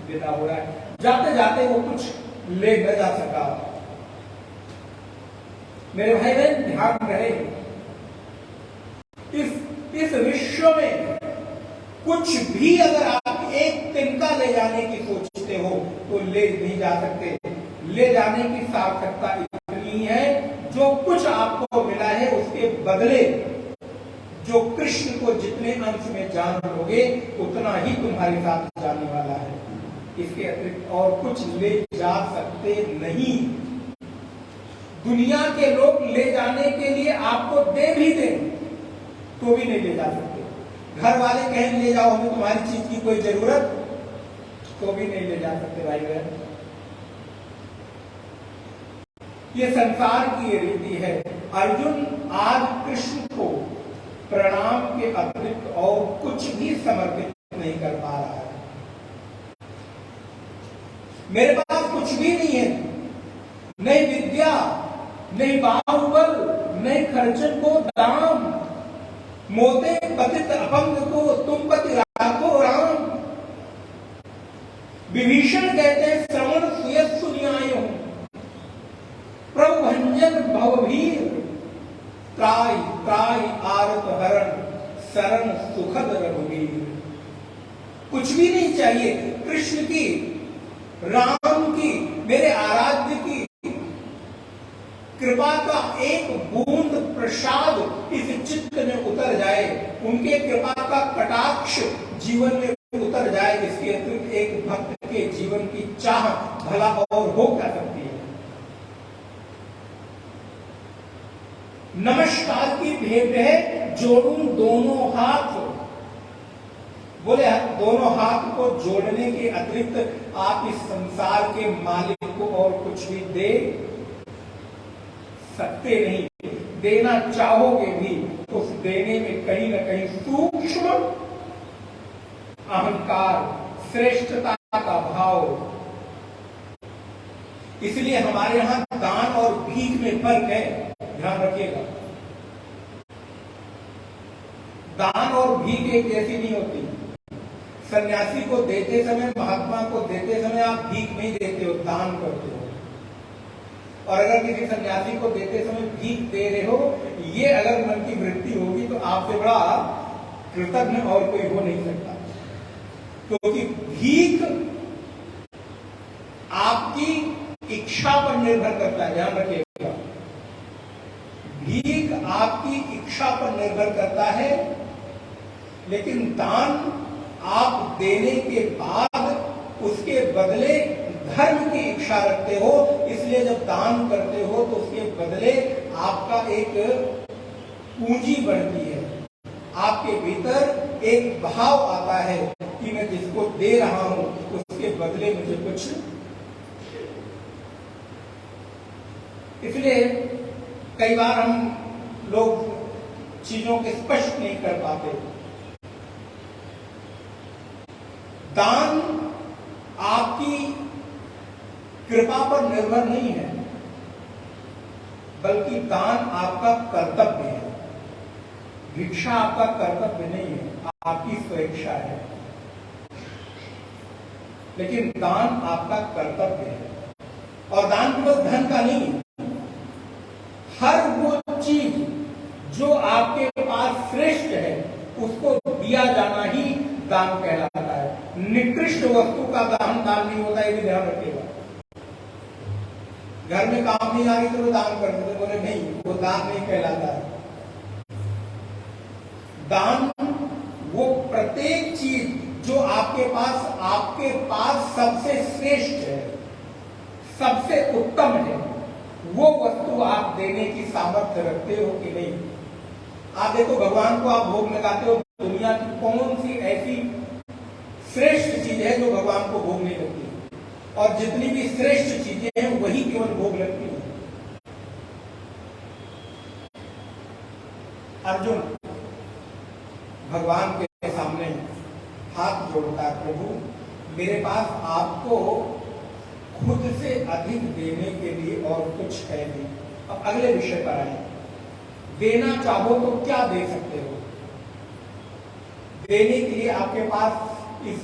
Speaker 1: विदा हो रहा है। जाते जाते वो कुछ ले न जा सका। मेरे भाई बहन ध्यान रहे, इस विश्व में कुछ भी अगर आप एक तिनका ले जाने की सोचते हो तो ले नहीं जा सकते। ले जाने की सार्थकता इतनी है, जो कुछ आपको मिला है उसके बदले जो कृष्ण को जितने अंश में जान लोगे उतना ही तुम्हारे साथ जाने वाला है। इसके अतिरिक्त और कुछ ले जा सकते नहीं। दुनिया के लोग ले जाने के लिए आपको दे भी दें तो भी नहीं ले जा सकते। घर वाले कहें ले जाओ, हमें तुम्हारी चीज की कोई जरूरत, तो भी नहीं ले जा सकते भाई बहन। ये संसार की रीति है। अर्जुन आज कृष्ण को प्रणाम के अतिरिक्त और कुछ भी समर्पित नहीं कर पा रहा है। मेरे पास कुछ भी नहीं है, नहीं विद्या, नहीं बाहुबल, नहीं खर्चन को दाम, मोते पतित अपंग को तुम पति राखो राम। विभीषण कहते हैं श्रवण सुयस्सु न्यायो प्रभु भंजन भवभीर, त्राय त्राय आरत हरण शरण सुखद रघुवीर। कुछ भी नहीं चाहिए, कृष्ण की, राम की, मेरे आराध्य की कृपा का एक बूंद प्रसाद इस चित्त में उतर जाए, उनके कृपा का कटाक्ष जीवन में उतर जाए, इसके अतिरिक्त एक भक्त के जीवन की चाह भला और हो क्या सकती है। नमस्कार की भेंट है, जोड़ूं दोनों हाथ। बोले दोनों हाथ को जोड़ने के अतिरिक्त आप इस संसार के मालिक को और कुछ भी दे सकते नहीं। देना चाहोगे भी तो उस देने में कहीं ना कहीं सूक्ष्म अहंकार, श्रेष्ठता का भाव। इसलिए हमारे यहां दान और भीख में फर्क है, ध्यान रखिएगा। दान और भीख एक जैसी नहीं होती। सन्यासी को देते समय, महात्मा को देते समय आप भीख नहीं देते हो, दान करते हो। और अगर किसी सन्यासी को देते समय भीख दे रहे हो, ये अगर मन की वृत्ति होगी तो आपसे बड़ा कृतज्ञ और कोई हो नहीं सकता। क्योंकि भीख आपकी इच्छा पर निर्भर करता है, ध्यान रखिएगा। भीख आपकी इच्छा पर निर्भर करता है, लेकिन दान आप देने के बाद उसके बदले धर्म की इच्छा रखते हो। इसलिए जब दान करते हो तो उसके बदले आपका एक पूंजी बढ़ती है, आपके भीतर एक भाव आता है कि मैं जिसको दे रहा हूं उसके बदले मुझे कुछ। इसलिए कई बार हम लोग चीजों को स्पष्ट नहीं कर पाते। दान आपकी कृपा पर निर्भर नहीं है, बल्कि दान आपका कर्तव्य है। भिक्षा आपका कर्तव्य नहीं है, आपकी स्वेच्छा है, लेकिन दान आपका कर्तव्य है। और दान केवल धन का नहीं है, हर वो चीज जो आपके पास श्रेष्ठ है उसको दिया जाना ही दान कहलाता है। निकृष्ट वस्तु का दान नहीं होता, ये भी ध्यान रखिएगा। घर में काम नहीं आ रही तो वो दान कर देते, बोले नहीं, वो दान नहीं कहलाता है। दान वो प्रत्येक चीज जो आपके पास सबसे श्रेष्ठ है, सबसे उत्तम है, वो वस्तु आप देने की सामर्थ्य रखते हो कि नहीं। आप देखो, भगवान को आप भोग लगाते हो, दुनिया की कौन सी ऐसी श्रेष्ठ चीज है जो भगवान को भोग नहीं लगती, और जितनी भी श्रेष्ठ चीजें हैं वही केवल भोग लगती है। अर्जुन भगवान के सामने हाथ जोड़ता है, प्रभु मेरे पास आपको खुद से अधिक देने के लिए और कुछ है नहीं। अब अगले विषय पर आए। देना चाहो तो क्या दे सकते हो? देने के लिए आपके पास इस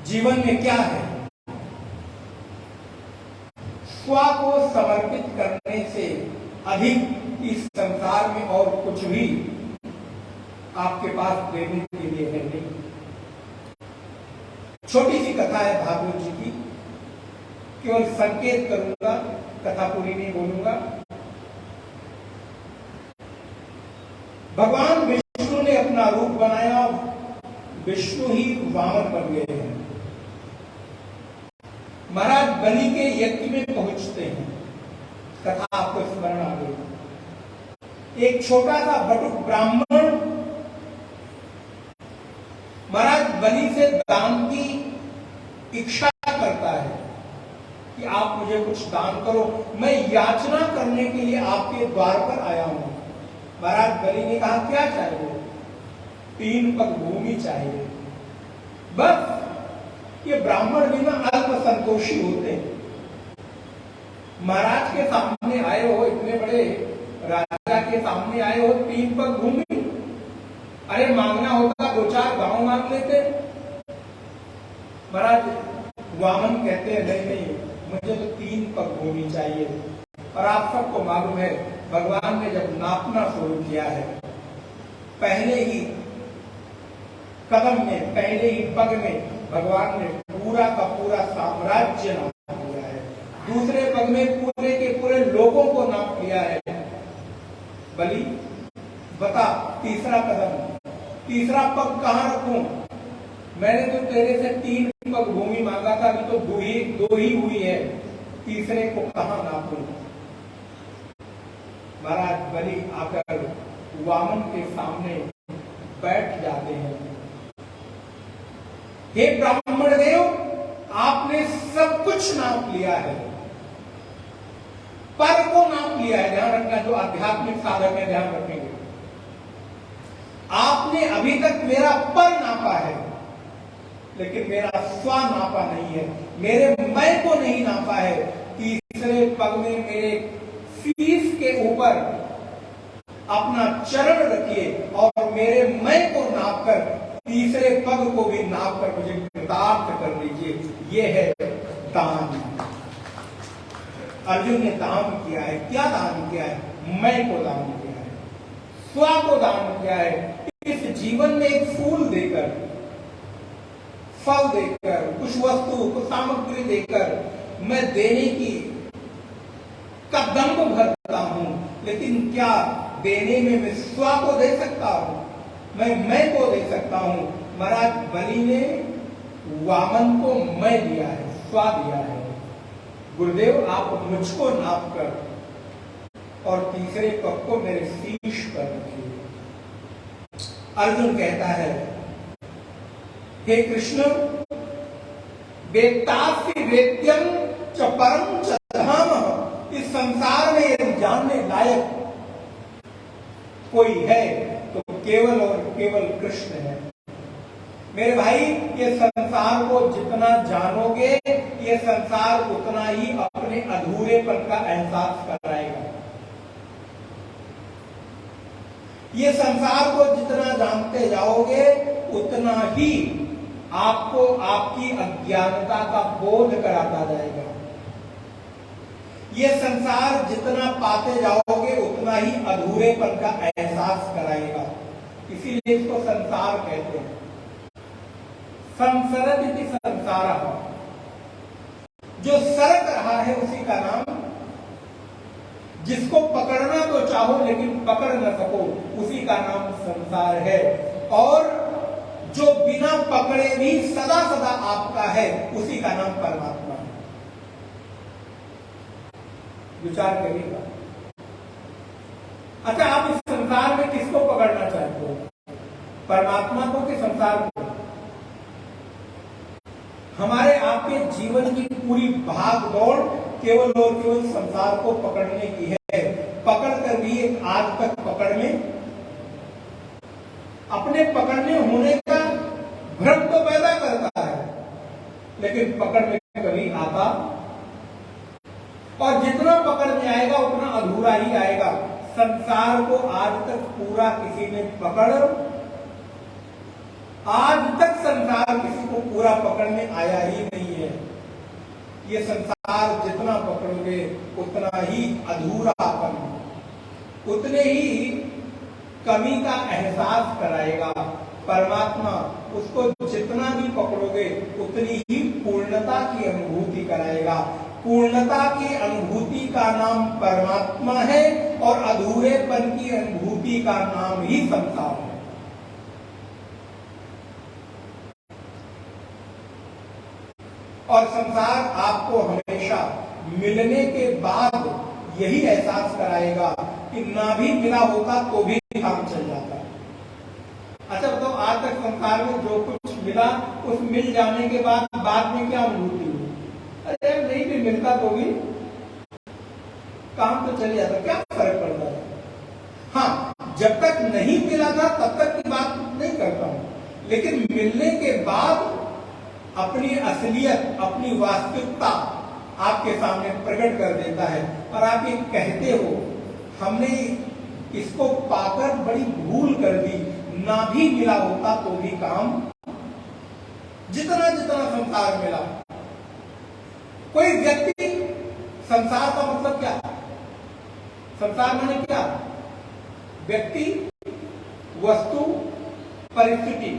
Speaker 1: जीवन में क्या है? स्व को समर्पित करने से अधिक इस संसार में और कुछ भी आपके पास देने के लिए है नहीं। छोटी सी कथा है भागवत जी की, केवल संकेत करूंगा, कथा पूरी नहीं बोलूंगा। भगवान विष्णु ने अपना रूप बनाया, विष्णु ही वामन बन गए हैं। महाराज बलि के यज्ञ में पहुंचते हैं, कथा आपको स्मरण आ गई। एक छोटा सा बटुक ब्राह्मण महाराज बलि से दान की इच्छा करता है कि आप मुझे कुछ दान करो, मैं याचना करने के लिए आपके द्वार पर आया हूं। महाराज बलि ने कहा, क्या चाहिए? 3 पग भूमि चाहिए। बस ये ब्राह्मण भी ना अल्प संतोषी होते हैं। महाराज के सामने आए हो, इतने बड़े राजा के सामने आए हो, 3 पग भूमि, अरे मांगना होता 2-4 गांव मांग लेते। महाराज वामन कहते हैं, नहीं नहीं, मुझे तो 3 पग भूमि चाहिए। और आप सबको मालूम है, भगवान ने जब नापना शुरू किया है, पहले ही कदम में, पहले ही पग में भगवान ने पूरा का पूरा साम्राज्य नाप लिया है। दूसरे पग में पूरे के पूरे लोगों को नाप लिया है। बलि बता, तीसरा कदम, तीसरा पग कहां रखूं? मैंने तो तेरे से 3 पग भूमि मांगा था, अभी तो 2 ही हुई है, तीसरे को कहां नापूं? महाराज बलि आकर वामन के सामने बैठ जाते हैं। हे ब्राह्मण देव, आपने सब कुछ नाप लिया है, पर को नाप लिया है। ध्यान रखना, जो आध्यात्मिक साधक है ध्यान रखेंगे। आपने अभी तक मेरा पर नापा है, लेकिन मेरा स्व नापा नहीं है, मेरे मैं को नहीं नापा है। तीसरे पग में मेरे शीश के ऊपर अपना चरण रखिए और मेरे मैं को नापकर तीसरे पग को भी नापकर मुझे कृतार्थ कर दीजिए। ये है दान। अर्जुन ने दान किया है। क्या दान किया है? मैं को दान किया है, स्व को दान किया है। इस जीवन में एक फूल देकर, फल देकर, कुछ वस्तु, कुछ सामग्री देकर मैं देने की का दंभ भरता हूं, लेकिन क्या देने में मैं स्व को दे सकता हूं? मैं को दे सकता हूं? महाराज बलि ने वामन को मैं दिया है, स्व दिया है। गुरुदेव आप मुझको नाप कर और तीसरे पग को मेरे शीश पर रखिए। अर्जुन कहता है, हे कृष्ण, वेत्तासि वेद्यं च परम च धाम। इस संसार में यदि जानने लायक कोई है तो केवल और केवल कृष्ण है। मेरे भाई, ये संसार को जितना जानोगे, ये संसार उतना ही अपने अधूरेपन का एहसास कराएगा। ये संसार को जितना जानते जाओगे, उतना ही आपको आपकी अज्ञानता का बोध कराता जाएगा। ये संसार जितना पाते जाओगे, उतना ही अधूरेपन का एहसास कराएगा। इसीलिए इसको संसार कहते हैं। संसरति संसारः, जो सरक रहा है उसी का नाम, जिसको पकड़ना तो चाहो लेकिन पकड़ न सको, उसी का नाम संसार है। और जो बिना पकड़े भी सदा सदा आपका है, उसी का नाम परमात्मा है। विचार करिएगा। अच्छा, आप इस संसार में किसको पकड़ना चाहते हो? परमात्मा को कि संसार को? हमारे आपके जीवन की पूरी भाग दौड़ केवल और केवल संसार को पकड़ने की है। पकड़ कर भी एक आज तक पकड़ में, अपने पकड़ने होने का भ्रम तो पैदा करता है, लेकिन पकड़ में कभी आता, और जितना पकड़ में आएगा उतना अधूरा ही आएगा। संसार को आज तक पूरा किसी ने आज तक संसार किसी को पूरा पकड़ में आया ही नहीं है। ये संसार जितना पकड़ोगे उतना ही अधूरापन, उतने ही कमी का एहसास कराएगा। परमात्मा, उसको जितना भी पकड़ोगे उतनी ही पूर्णता की अनुभूति कराएगा। पूर्णता की अनुभूति का नाम परमात्मा है, और अधूरेपन की अनुभूति का नाम ही संसार है। और संसार आपको हमेशा मिलने के बाद यही एहसास कराएगा कि ना भी मिला होता तो भी काम चल जाता। अच्छा बताओ, आज तक संसार में जो कुछ मिला, उस मिल जाने के बाद में क्या अनुभूति हुई? अरे नहीं भी मिलता तो भी काम तो चल जाता, क्या फर्क पड़ता है? हाँ, जब तक नहीं मिला था तब तक की बात नहीं करता हूं, लेकिन मिलने के बाद अपनी असलियत, अपनी वास्तविकता आपके सामने प्रकट कर देता है, और आप ये कहते हो हमने इसको पाकर बड़ी भूल कर दी, ना भी मिला होता तो भी काम, जितना जितना संसार मिला। कोई व्यक्ति, संसार का मतलब क्या? संसार माने क्या? व्यक्ति, वस्तु, परिस्थिति,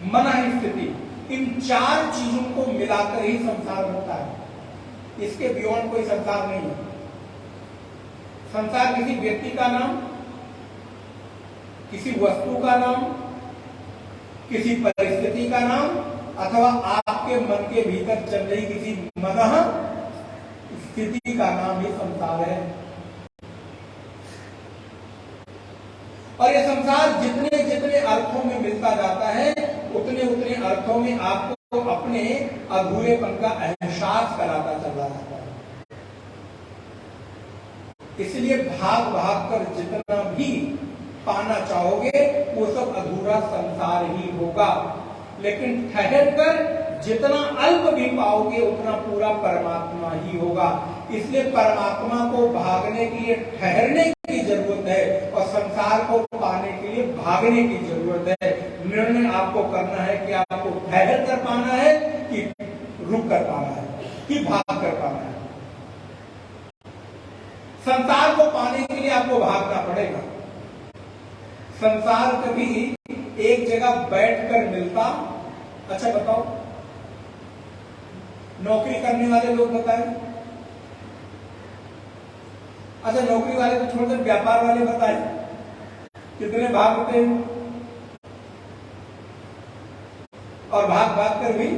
Speaker 1: मन स्थिति, इन चार चीजों को मिलाकर ही संसार बनता है। इसके बियॉन्ड कोई संसार नहीं है। संसार किसी व्यक्ति का नाम, किसी वस्तु का नाम, किसी परिस्थिति का नाम, अथवा आपके मन के भीतर चल रही किसी मनः स्थिति का नाम ही संसार है। और ये संसार जितने जितने अर्थों में मिलता जाता है, उतने उतने अर्थों में आपको अपने अधूरेपन का एहसास कराता चला जाता है। इसलिए भाग भाग कर जितना भी पाना चाहोगे, वो सब अधूरा संसार ही होगा। लेकिन ठहर कर जितना अल्प भी पाओगे, उतना पूरा परमात्मा ही होगा। इसलिए परमात्मा को भागने के लिए ठहरने की जरूरत है, और संसार को पाने के लिए भागने की जरूरत है। निर्णय आपको करना है कि आपको ठहर कर पाना है, कि रुक कर पाना है, कि भाग कर पाना है। संसार को पाने के लिए आपको भागना पड़ेगा। संसार कभी एक जगह बैठकर मिलता? अच्छा बताओ, नौकरी करने वाले लोग बताएं। अच्छा, नौकरी वाले को छोड़कर व्यापार वाले बताएं, कितने भागते हैं? और भाग भाग कर भी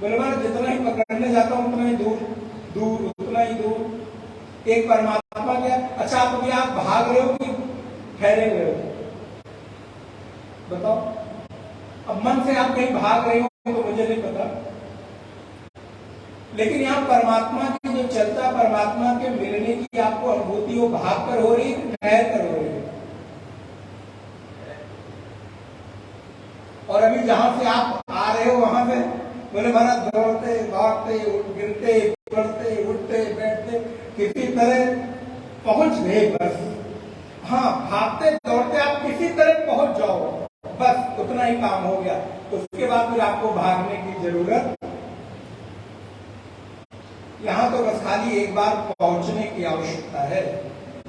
Speaker 1: बोले, मैं जितना ही पकड़ने जाता हूं उतना ही दूर, उतना ही दूर। एक परमात्मा क्या? अच्छा, आप अभी आप भाग रहे हो कि ठहरे हुए हो? बताओ। अब मन से आप कहीं भाग रहे हो तो मुझे नहीं पता, लेकिन यहाँ परमात्मा की जो चलता, परमात्मा के मिलने की आपको अनुभूति, वो भाग कर हो रही है, ठहर कर हो रही है? और अभी जहां से आप आ रहे हो वहां से बोले महाराज दौड़ते भागते गिरते पड़ते उठते बैठते किसी तरह पहुंच गए बस। हाँ, भागते दौड़ते आप किसी तरह पहुंच जाओ, बस उतना ही काम हो गया। उसके बाद फिर आपको भागने की जरूरत, यहां तो बस खाली एक बार पहुंचने की आवश्यकता है।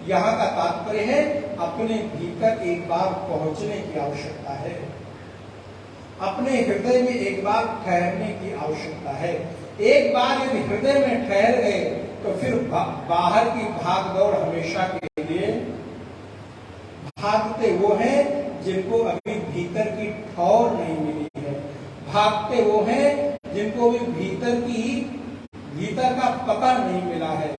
Speaker 1: यहां का तात्पर्य है अपने भीतर एक बार पहुंचने की आवश्यकता है, अपने हृदय में एक बार ठहरने की आवश्यकता है। एक बार यदि हृदय में ठहर गए तो फिर बाहर की भाग दौड़ हमेशा के लिए, भागते वो हैं जिनको अभी भीतर की ठौर नहीं मिली है, भागते वो हैं जिनको भी भीतर का पता नहीं मिला है,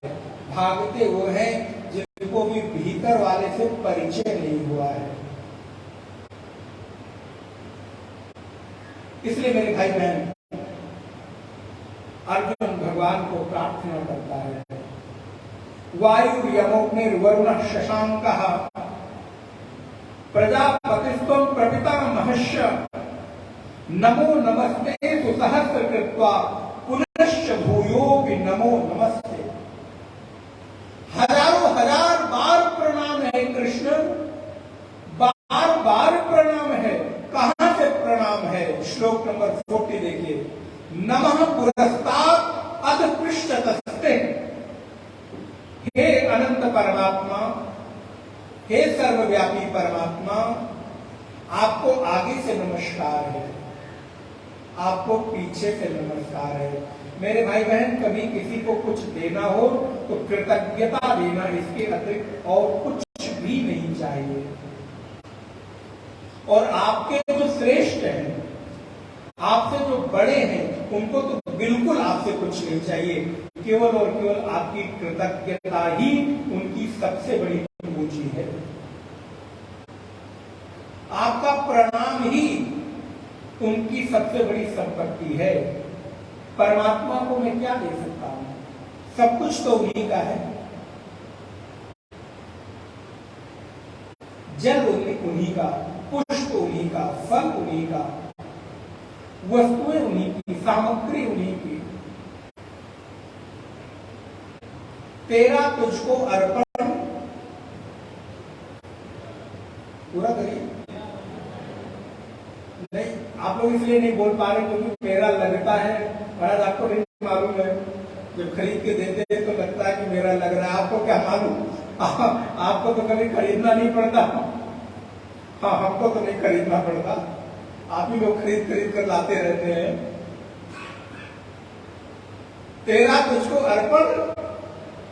Speaker 1: भागते वो हैं जिनको भी भीतर वाले से परिचय नहीं हुआ है। इसलिए मेरे भाई बहन, अर्जुन भगवान को प्रार्थना करता है, वायु यमोग्निर्वरुण शशांकः प्रजापतिस्त्वं प्रपितामहश्च नमो नमस्ते सुसहस्रकृत्वा पुनश्च भूयोऽपि नमो नमस्ते। हजारों हजार बार प्रणाम है कृष्ण, बार बार प्रणाम है। कहां से प्रणाम है? श्लोक नंबर 40 देखिए, नमः पुरस्तात् अथ पृष्ठतस्ते। हे अनंत परमात्मा, हे सर्वव्यापी परमात्मा, आपको आगे से नमस्कार है, आपको पीछे से नमस्कार है। मेरे भाई बहन, कभी किसी को कुछ देना हो तो कृतज्ञता देना, इसके अतिरिक्त और कुछ भी नहीं चाहिए। और आपके जो श्रेष्ठ हैं, आपसे जो बड़े हैं, उनको तो बिल्कुल आपसे कुछ नहीं चाहिए। केवल और केवल आपकी कृतज्ञता ही उनकी सबसे बड़ी पूंजी है। आपका प्रणाम ही उनकी सबसे बड़ी संपत्ति है। परमात्मा को मैं क्या दे सकता हूं? सब कुछ तो उन्हीं का है। जल उन्हीं का, पुष्प उन्हीं का, फल उन्हीं का, वस्तुएं उन्हीं की, सामग्री उन्हीं की। तेरा तुझको अर्पण, पूरा करिए। नहीं, आप लोग इसलिए नहीं बोल पा रहे क्योंकि मेरा लगता है, महाराज आपको नहीं मालूम है, जब खरीद के देते हैं तो लगता है कि मेरा लग रहा है। आपको क्या मालूम, आपको तो कभी खरीदना नहीं पड़ता। हाँ, हमको तो नहीं खरीदना पड़ता, आप ही लोग खरीद कर लाते रहते हैं। तेरा तुझको अर्पण,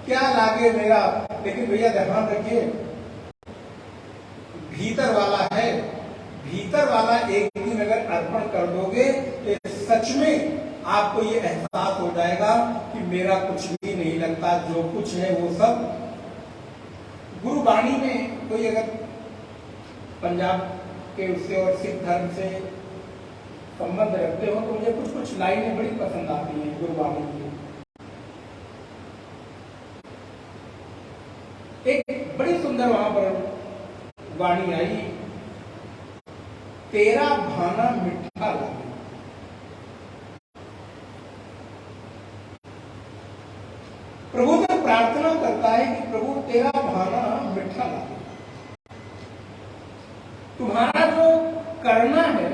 Speaker 1: क्या लागे मेरा। लेकिन भैया ध्यान रखिए, भीतर वाला है, भीतर वाला एक दिन अगर अर्पण कर दोगे तो सच में आपको ये एहसास हो जाएगा कि मेरा कुछ भी नहीं लगता, जो कुछ है वो सब। गुरुवाणी में कोई अगर पंजाब के उससे और सिख धर्म से संबंध रखते हो तो मुझे कुछ कुछ लाइनें बड़ी पसंद आती हैं गुरुवाणी की। एक बड़ी सुंदर वहां पर वाणी आई, तेरा भाना मिठा लगे। प्रभु से प्रार्थना करता है कि प्रभु तेरा भाना मिठा लगे। तुम्हारा जो करना है,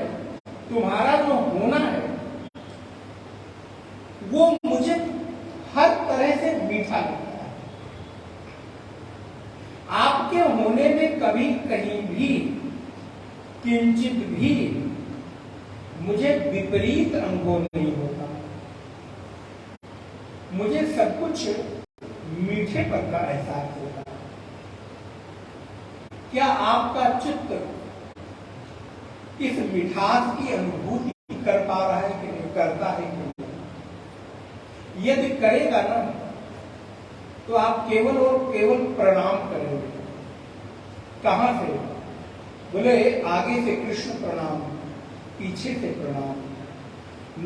Speaker 1: तुम्हारा जो होना है, वो मुझे हर तरह से मीठा लगता है। आपके होने में कभी कहीं भी किंचित भी मुझे विपरीत अनुभव नहीं होता। मुझे सब कुछ मीठेपन का एहसास होता है। क्या आपका चित्त इस मिठास की अनुभूति कर पा रहा है कि नहीं, करता है कि नहीं? यदि करेगा ना तो आप केवल और केवल प्रणाम करेंगे। कहां से? बोले आगे से कृष्ण प्रणाम, पीछे से प्रणाम।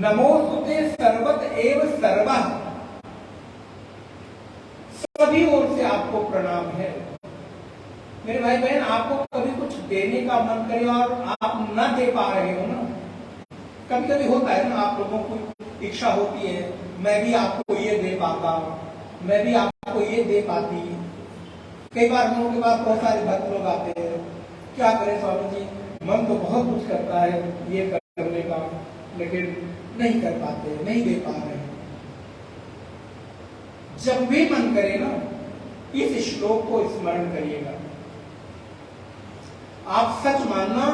Speaker 1: नमोस्तुते सर्वत एव सर्वः, सभी ओर से आपको प्रणाम है। मेरे भाई बहन, आपको कभी कुछ देने का मन करे और आप न दे पा रहे हो ना, कभी कभी होता है ना, आप लोगों को इच्छा होती है मैं भी आपको ये दे पाता, मैं भी आपको ये दे पाती। कई बार हम लोगों के पास बहुत सारे भक्त लोग आते हैं, क्या करें स्वामी जी, मन तो बहुत कुछ करता है ये करने का, लेकिन नहीं कर पाते, नहीं दे पा रहे। जब भी मन करे ना, इस श्लोक को स्मरण करिएगा। आप सच मानना,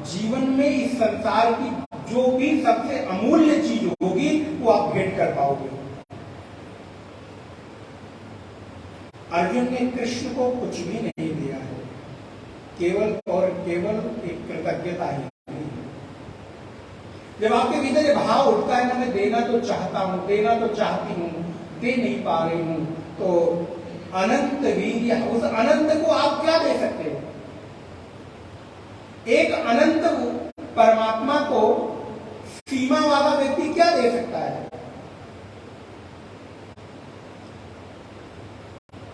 Speaker 1: जीवन में इस संसार की जो भी सबसे अमूल्य चीज होगी वो आप भेंट कर पाओगे। अर्जुन ने कृष्ण को कुछ भी नहीं दिया है, केवल और केवल एक कृतज्ञता ही। जब आपके भीतर ये भाव उठता है ना, मैं देना तो चाहता हूं, देना तो चाहती हूं, दे नहीं पा रही हूं, तो अनंत वीर्य, उस अनंत को आप क्या दे सकते हो? एक अनंत परमात्मा को सीमा वाला व्यक्ति क्या दे सकता है?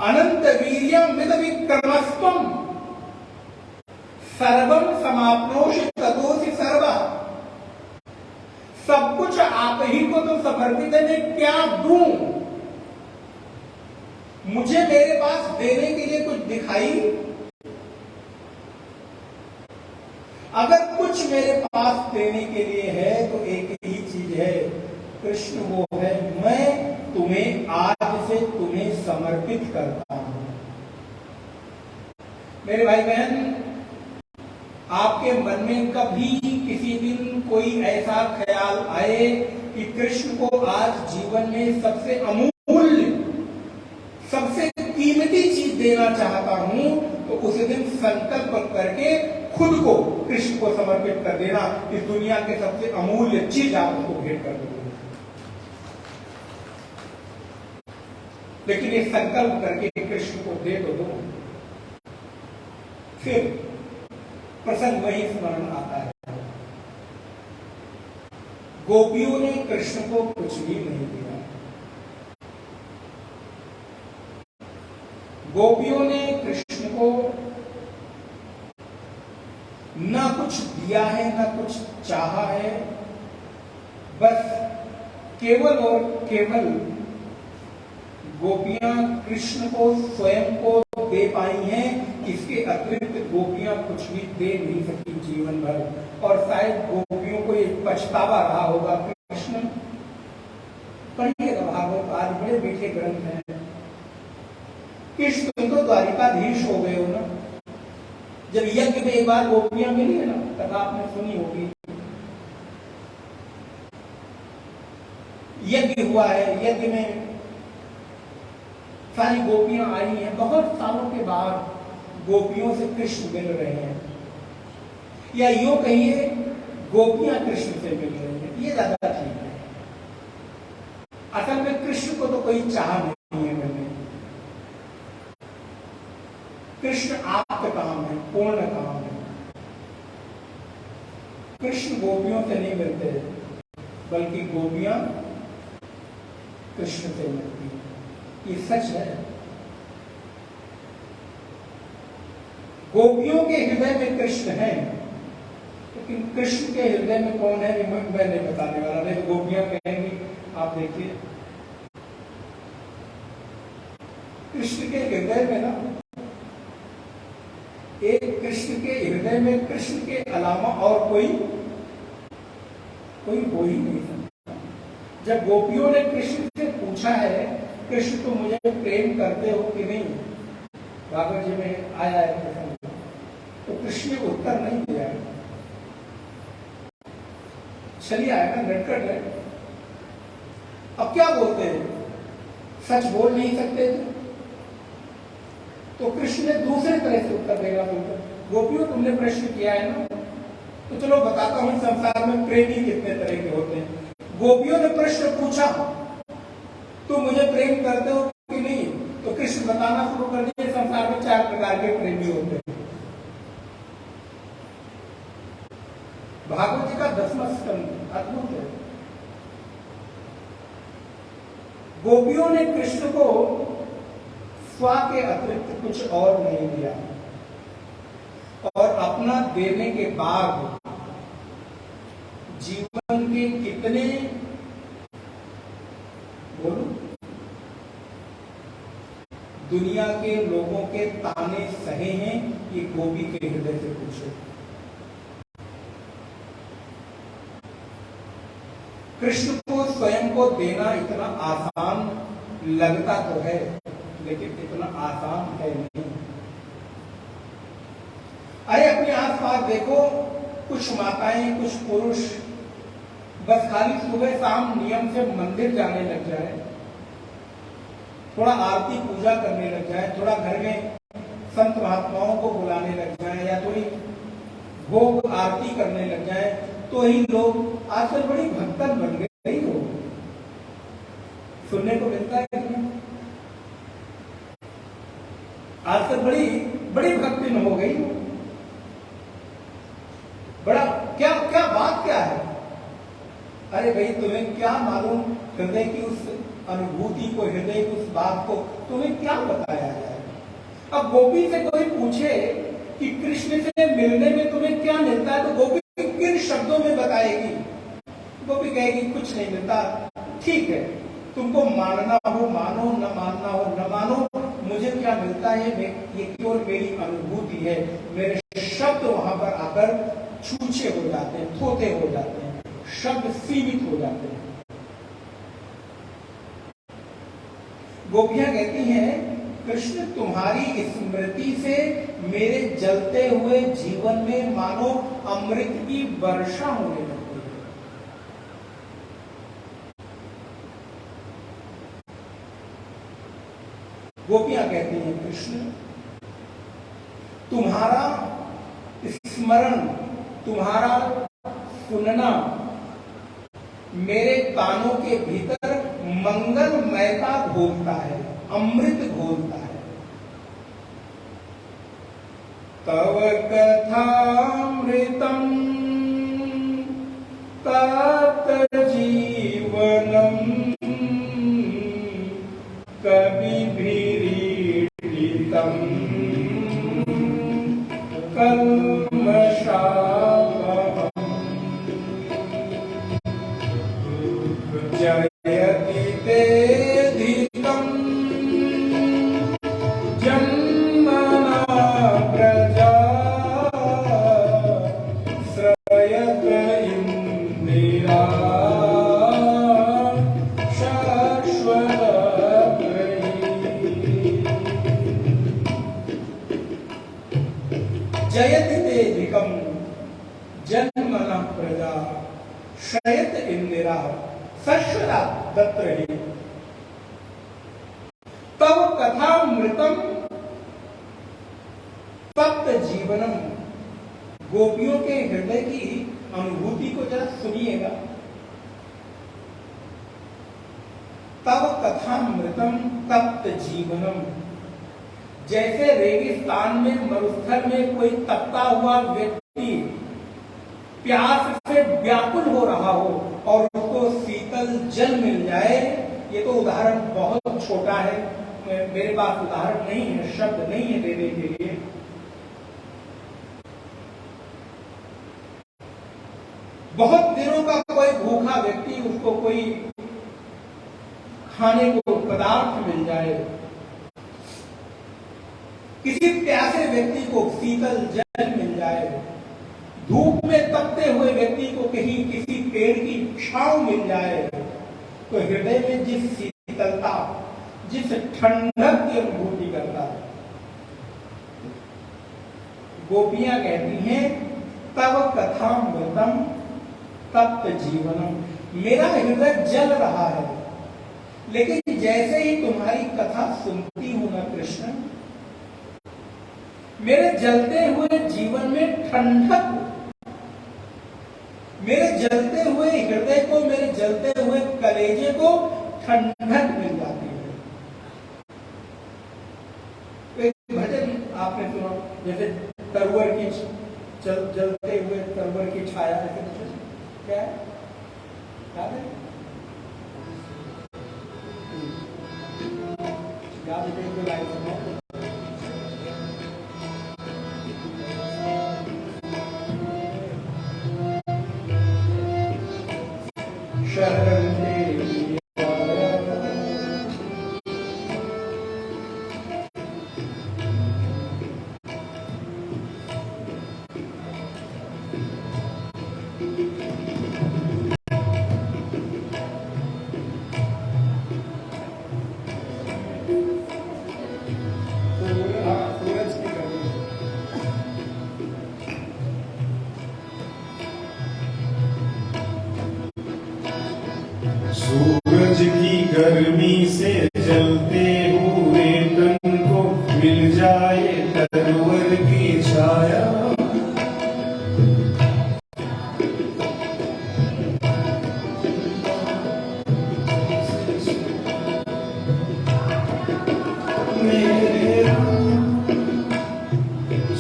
Speaker 1: अनंत वीर्यम मित विक्रमस्त्वम सर्वम समाप्नोषि ततोसि सर्वः। सब कुछ आप ही को तो समर्पित है, मैं क्या दूं? मुझे मेरे पास देने के लिए कुछ दिखाई? अगर कुछ मेरे पास देने के लिए है तो एक ही चीज है कृष्ण, वो है मैं तुम्हें आज से तुम्हें समर्पित करता हूं। मेरे भाई बहन, आपके मन में कभी किसी दिन कोई ऐसा ख्याल आए कि कृष्ण को आज जीवन में सबसे अमूल्य, सबसे कीमती चीज देना चाहता हूं, तो उस दिन संकल्प करके खुद को कृष्ण को समर्पित कर देना। इस दुनिया के सबसे अमूल्य चीज आप उसको भेंट कर दोगे। लेकिन ये संकल्प करके कृष्ण को दे तो दो। फिर प्रसंग वही स्मरण आता है, गोपियों ने कृष्ण को कुछ भी नहीं दिया। गोपियों ने कृष्ण को ना कुछ दिया है, ना कुछ चाहा है, बस केवल और केवल गोपियां कृष्ण को स्वयं को दे पाई हैं। इसके अतिरिक्त गोपियां कुछ भी दे नहीं सकी जीवन भर, और शायद गोपियों को एक पछतावा रहा होगा। कृष्ण पढ़िएगा भागवत, आज बड़े मीठे ग्रंथ हैं। कृष्ण तुम तो द्वारिकाधीश हो गए हो ना। जब यज्ञ में एक बार गोपियां मिली है ना, कथा आपने सुनी होगी, यज्ञ हुआ है, यज्ञ में सारी गोपियां आई हैं। बहुत सालों के बाद गोपियों से कृष्ण मिल रहे हैं, या यूं कहिए गोपियां कृष्ण से मिल रही हैं, ये ज्यादा ठीक है। असल में कृष्ण को तो कोई चाह नहीं है मिलने। कृष्ण आपका काम है, पूर्ण काम है। कृष्ण गोपियों से नहीं मिलते, बल्कि गोपियां कृष्ण से मिलती हैं। ये सच है। गोपियों के हृदय में कृष्ण है, लेकिन कृष्ण के हृदय में कौन है मैं नहीं बताने वाला, नहीं तो गोपियां कहेंगी। आप देखिए कृष्ण के हृदय में ना, एक कृष्ण के हृदय में कृष्ण के अलावा और कोई हो ही नहीं सकता। जब गोपियों ने कृष्ण से पूछा है, कृष्ण तो मुझे प्रेम करते हो कि नहीं, भागवत जी में आया है प्रसंग, तो कृष्ण ने उत्तर नहीं दिया। चलिए आएगा, नटखट है। अब क्या बोलते हैं, सच बोल नहीं सकते थे, तो कृष्ण ने दूसरे तरह से उत्तर देगा। गोपियों तुमने प्रश्न किया है ना, तो चलो बताता हूं संसार में प्रेमी कितने तरह के होते हैं। गोपियों ने प्रश्न पूछा, तो मुझे प्रेम करते हो कि नहीं, तो कृष्ण बताना शुरू कर दिए संसार में 4 प्रकार के प्रेमी होते हैं। भागवत जी का 10वां स्कंद अद्भुत है। गोपियों ने कृष्ण को स्व के अतिरिक्त कुछ और नहीं दिया, और अपना देने के बाद जीवन के कितने, बोलो, दुनिया के लोगों के ताने सहे हैं, ये गोपी के हृदय से पूछो। कृष्ण को स्वयं को देना इतना आसान लगता तो है, लेकिन इतना आसान है नहीं। अरे अपने आसपास देखो, कुछ माताएं, कुछ पुरुष बस खाली सुबह शाम नियम से मंदिर जाने लग जाए, थोड़ा आरती पूजा करने लग जाए, थोड़ा घर में संत महात्माओं को बुलाने लग जाए, या थोड़ी भोग आरती करने लग जाए, तो ही लोग आजकल बड़ी भक्तन बन गई हो, सुनने को मिलता है कि आजकल बड़ी बड़ी भक्तिन हो गई हो। बड़ा क्या क्या बात क्या है? अरे भाई, तुम्हें क्या मालूम हृदय की उस अनुभूति को, हृदय की उस बात को तुम्हें क्या बताया जाए? अब गोपी से कोई पूछे कि कृष्ण से मिलने में तुम्हें क्या मिलता है, तो गोपी किन शब्दों में बताएगी? गोपी कहेगी कुछ नहीं मिलता, ठीक है, तुमको मानना हो मानो, न मानना हो न मानो, मुझे क्या मिलता है, ये केवल मेरी अनुभूति है। मेरे शब्द वहां पर आकर छूछे हो जाते हैं, थोथे हो जाते हैं, शब्द सीमित हो जाते हैं। गोपियां कहती हैं, कृष्ण तुम्हारी स्मृति से मेरे जलते हुए जीवन में मानो अमृत की वर्षा होने लगती है। गोपियां कहती हैं, कृष्ण तुम्हारा स्मरण, तुम्हारा सुनना मेरे कानों के भीतर मंगलमयता घोलता है, अमृत घोलता है। तव कथामृतम तप्त जीवनम कविभिरीडितम कल्मषापहम् जयति तेऽधिकम् जन्मना प्रजा श्रयत इंदिरा जयति तेऽधिकम् जन्मना प्रजा शयत इंदिरा सश्वरा दत्रहि तव कथामृतम तप्त जीवनम। गोपियों के हृदय की अनुभूति को जरा सुनिएगा। तव कथामृतम तप्त जीवनम, जैसे रेगिस्तान में, मरुस्थल में कोई तपता हुआ व्यक्ति प्यास से व्याकुल हो रहा हो और उसको शीतल जल मिल जाए। ये तो उदाहरण बहुत छोटा है, मेरे पास उदाहरण नहीं है, शब्द नहीं है देने के लिए। बहुत दिनों का कोई भूखा व्यक्ति, उसको कोई खाने को पदार्थ मिल जाए, किसी प्यासे व्यक्ति को शीतल जल मिल जाए, धूप में तपते हुए व्यक्ति को कहीं किसी पेड़ की छांव मिल जाए, तो हृदय में जिस शीतलता, जिस ठंडक की अनुभूति करता है। गोपियां कहती हैं, तव कथामृतम तप्त जीवनम, मेरा हृदय जल रहा है, लेकिन जैसे ही तुम्हारी कथा सुनती हूं ना कृष्ण, मेरे जलते हुए जीवन में ठंडक, मेरे जलते हुए हृदय को, मेरे जलते हुए कलेजे को ठंडक मिल जाती है। एक भजन आपने सुना, जैसे तरवर की जलते हुए तरवर की छाया, ऐसे क्या है, याद है? याद है? एक लाइन सुना। शरण तेरी आया। सूरज की गर्मी।
Speaker 2: सूरज की गर्मी से जलते हुए तन को मिल जाए तरवर की छाया। मेरे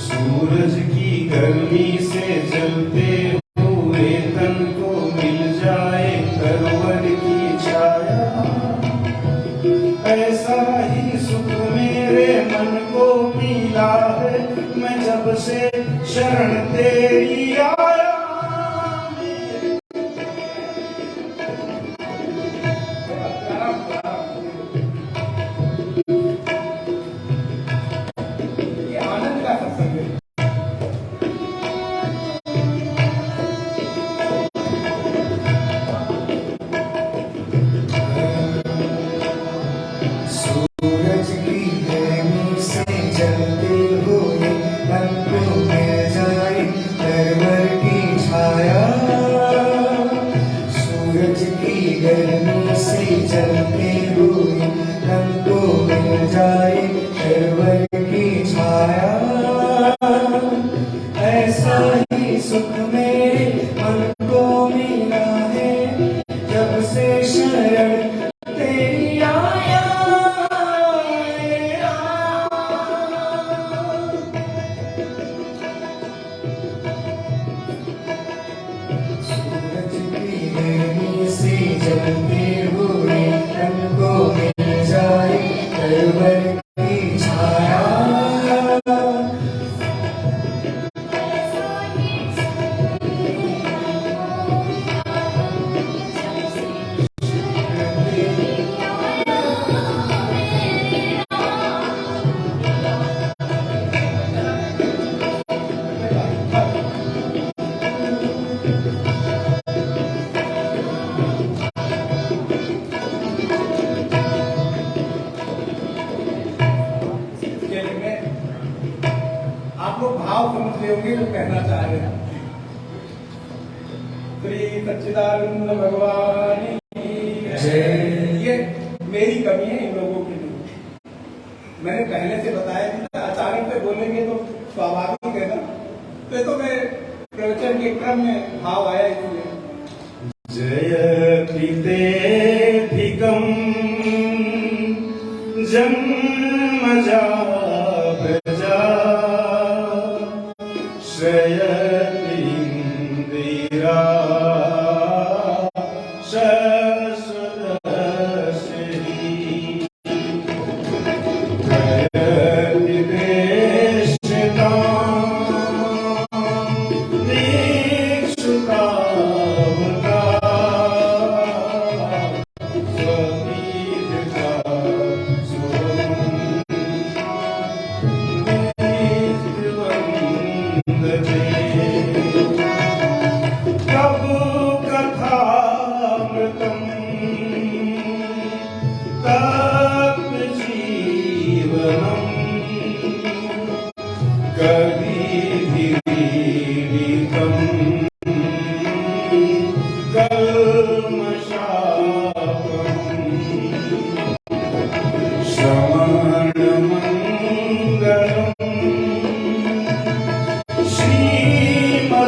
Speaker 2: सूरज की गर्मी से जलते हुए तन को मिल जाए तरवर की छाया। ऐसा ही सुख मेरे मन को मिला है, मैं जब से शरण तेरी आया।
Speaker 1: ये आनंद का सत्संग है।
Speaker 2: सूरज की गर्मी से जलते हुए तन को मिल जाए तरवर की छाया। सूरज की गर्मी से जलते हुए तन को मिल जाए तरवर की छाया। ऐसा ही सुख मेरे मन को मिला है, जब से शरण तेरी आया। सूरज की गर्मी से जलते हुए तन को मिल जाए तरवर की छाया।
Speaker 1: इसके लिए आप लोग भाव समझ रहे होंगे जो कहना चाह रहे हैं। श्री सच्चिदानंद भगवान की जय। ये मेरी कमी है इन लोगों के लिए। मैंने पहले से बताया कि अचानक से बोलेंगे तो स्वाभाविक है ना, तो ये तो मैं प्रवचन के क्रम में भाव आया इसलिए।
Speaker 2: जयति तेऽधिकं जन्मजा प्रजा श्रयति इन्दिरा शश्वतश्री। जयति देशतां दीक्षुतावता स्वदीर्घा स्वं दीर्घवन्दते। कबु कथामृतं तप्त जीवनम् कविधिरीडितं कल्मषापम् श्रवणमङ्गलम् श्रीमदागतम्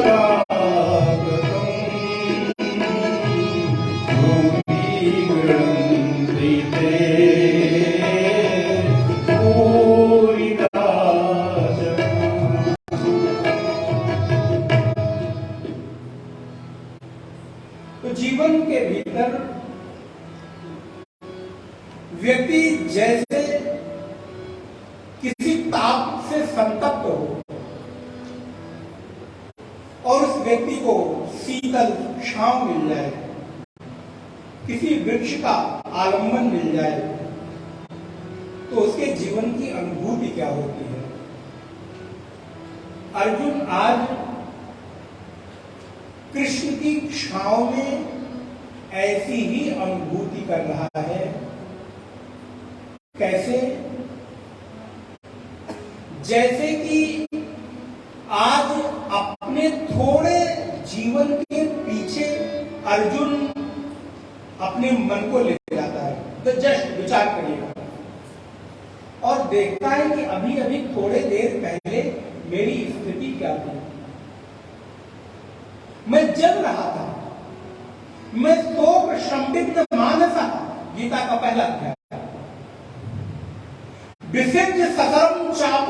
Speaker 2: भूमि गृह्णन्ति ते पूरिता जना।
Speaker 1: तो जीवन के भीतर व्यक्ति जैसे किसी ताप से संतप्त हो और उस व्यक्ति को शीतल छांव मिल जाए, किसी वृक्ष का आलंबन मिल जाए तो उसके जीवन की अनुभूति क्या होती है। अर्जुन आज कृष्ण की छांव में ऐसी ही अनुभूति कर रहा है। कैसे? जैसे कि आज अपने थोड़े जीवन के पीछे अर्जुन अपने मन को ले जाता है। तो जस्ट विचार करिएगा और देखता है कि अभी अभी थोड़े देर पहले मेरी स्थिति क्या थी। मैं जल रहा था, मैं शोक संदिग्ध मानसा, गीता का पहला अध्याय, विसिद्ध ससरम चाप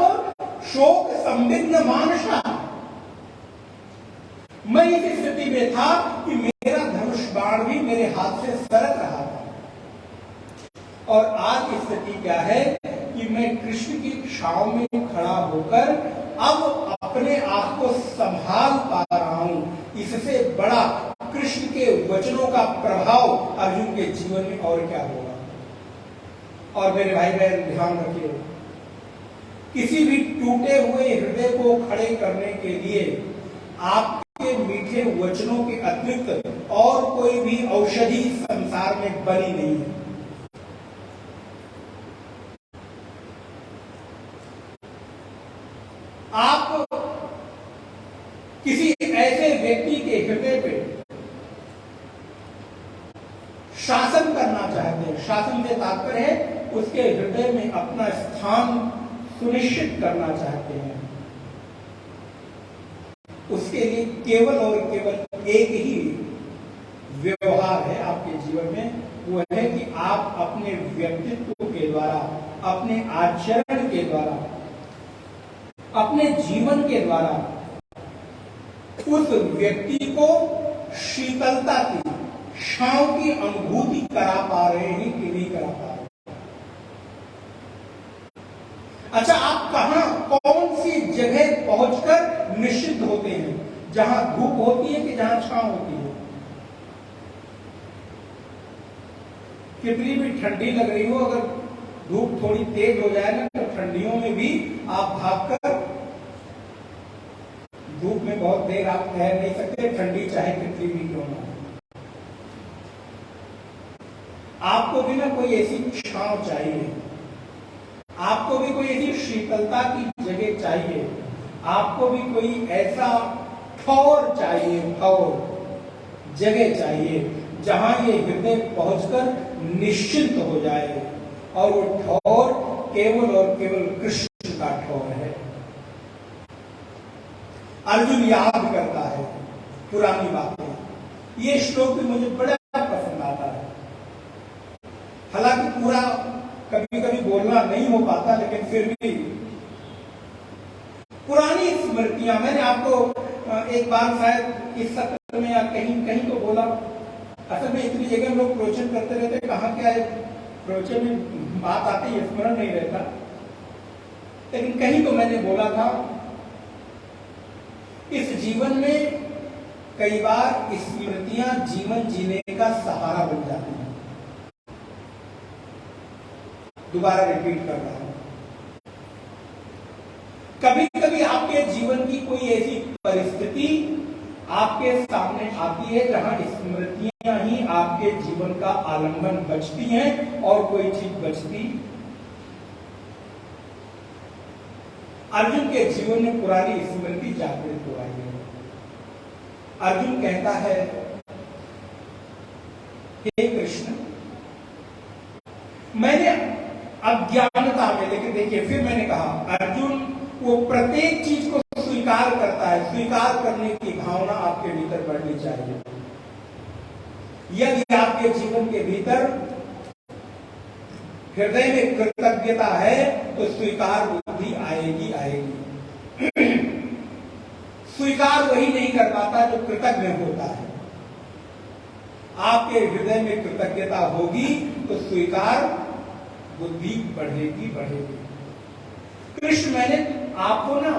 Speaker 1: शोक संदिग्ध मानसा। मैं इस स्थिति में था कि मेरा धनुष बाण भी मेरे हाथ से सरक रहा था। और आज स्थिति क्या है कि मैं कृष्ण की छांव में खड़ा होकर अब अपने आप को संभाल पा रहा हूं। इससे बड़ा कृष्ण के वचनों का प्रभाव अर्जुन के जीवन में और क्या होगा। और मेरे भाई बहन ध्यान रखिए, किसी भी टूटे हुए हृदय को खड़े करने के लिए आपके मीठे वचनों के अतिरिक्त और कोई भी औषधि संसार में बनी नहीं है। आप किसी ऐसे व्यक्ति के हृदय पे शासन करना चाहते हैं, शासन से तात्पर्य है उसके हृदय में अपना स्थान सुनिश्चित करना चाहते हैं। उसके लिए केवल और केवल एक ही व्यवहार है आपके जीवन में, वो है कि आप अपने व्यक्तित्व के द्वारा, अपने आचरण के द्वारा, अपने जीवन के द्वारा उस व्यक्ति को शीतलता की, छांव की अनुभूति करा पा रहे हैं कि नहीं करा पा रहे। अच्छा, आप कहां, कौन सी जगह पहुंचकर निश्चित होते हैं? जहां धूप होती है कि जहां छांव होती है? कितनी भी ठंडी लग रही हो, अगर धूप थोड़ी तेज हो जाए ना तो ठंडियों में भी आप भागकर, धूप में बहुत देर आप ठहर नहीं सकते, ठंडी चाहे कितनी भी क्यों ना। आपको भी ना कोई ऐसी छांव चाहिए, आपको भी कोई ऐसी शीतलता की जगह चाहिए, आपको भी कोई ऐसा ठौर चाहिए, ठौर जगह चाहिए जहां ये हृदय पहुंचकर निश्चिंत हो जाए। और वो ठौर केवल और केवल कृष्ण का ठौर है। अर्जुन याद करता है पुरानी बातें। ये श्लोक भी मुझे बड़ा पसंद आता है। हालांकि पूरा कभी कभी बोलना नहीं हो पाता, लेकिन फिर भी पुरानी स्मृतियां, मैंने आपको एक बार शायद इस सत्र में या कहीं कहीं तो बोला। असल में इतनी जगह हम लोग प्रवचन करते रहते, कहाँ क्या है प्रवचन में बात आती है, स्मरण नहीं रहता, लेकिन कहीं तो मैंने बोला था, इस जीवन में कई बार स्मृतियां जीवन जीने का सहारा बन जाती हैं। दोबारा रिपीट कर रहा हूं, कभी कभी आपके जीवन की कोई ऐसी परिस्थिति आपके सामने आती है जहां स्मृतियां ही आपके जीवन का आलंबन बचती हैं और कोई चीज बचती। अर्जुन के जीवन में पुरानी स्मृति जागृत हो आई है। अर्जुन कहता है, हे कृष्ण, मैंने अज्ञानता में, लेकिन देखिए फिर मैंने कहा, अर्जुन वो प्रत्येक चीज को स्वीकार करता है। स्वीकार करने की भावना आपके भीतर बढ़नी चाहिए। यदि आपके जीवन के भीतर हृदय में कृतज्ञता है तो स्वीकार बुद्धि आएगी आएगी। स्वीकार वही नहीं कर पाता जो कृतज्ञ होता है। आपके हृदय में कृतज्ञता होगी तो स्वीकार बुद्धि बढ़ेगी बढ़ेगी। कृष्ण, मैंने आपको ना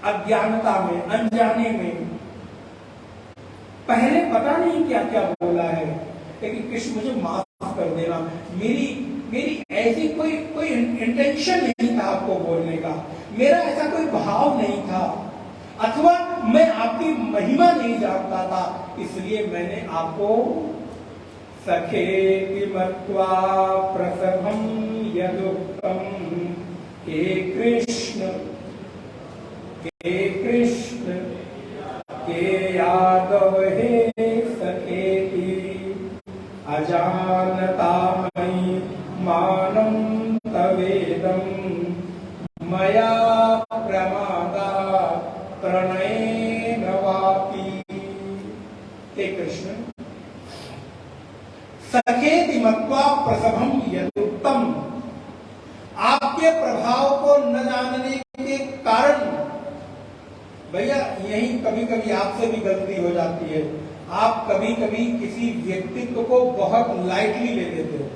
Speaker 1: अज्ञानता में, अनजाने में, पहले पता नहीं क्या क्या बोला है, लेकिन कृष्ण मुझे माफ कर देना, मेरी ऐसी कोई इंटेंशन नहीं था आपको बोलने का, मेरा ऐसा कोई भाव नहीं था, अथवा मैं आपकी महिमा नहीं जानता था, इसलिए मैंने आपको सखेति मत्वा प्रसभं यदुक्तं हे कृष्ण हे यादव हे सखेति अजानता मयि मानं तवेदं मया प्रमादा प्रणयेन वापि। हे कृष्ण, सखेति मत्वा प्रसभं यदुक्तं, आपके प्रभाव को न जानने के कारण, भैया यही कभी कभी आपसे भी गलती हो जाती है, आप कभी कभी किसी व्यक्तित्व को बहुत लाइटली ले लेते हो,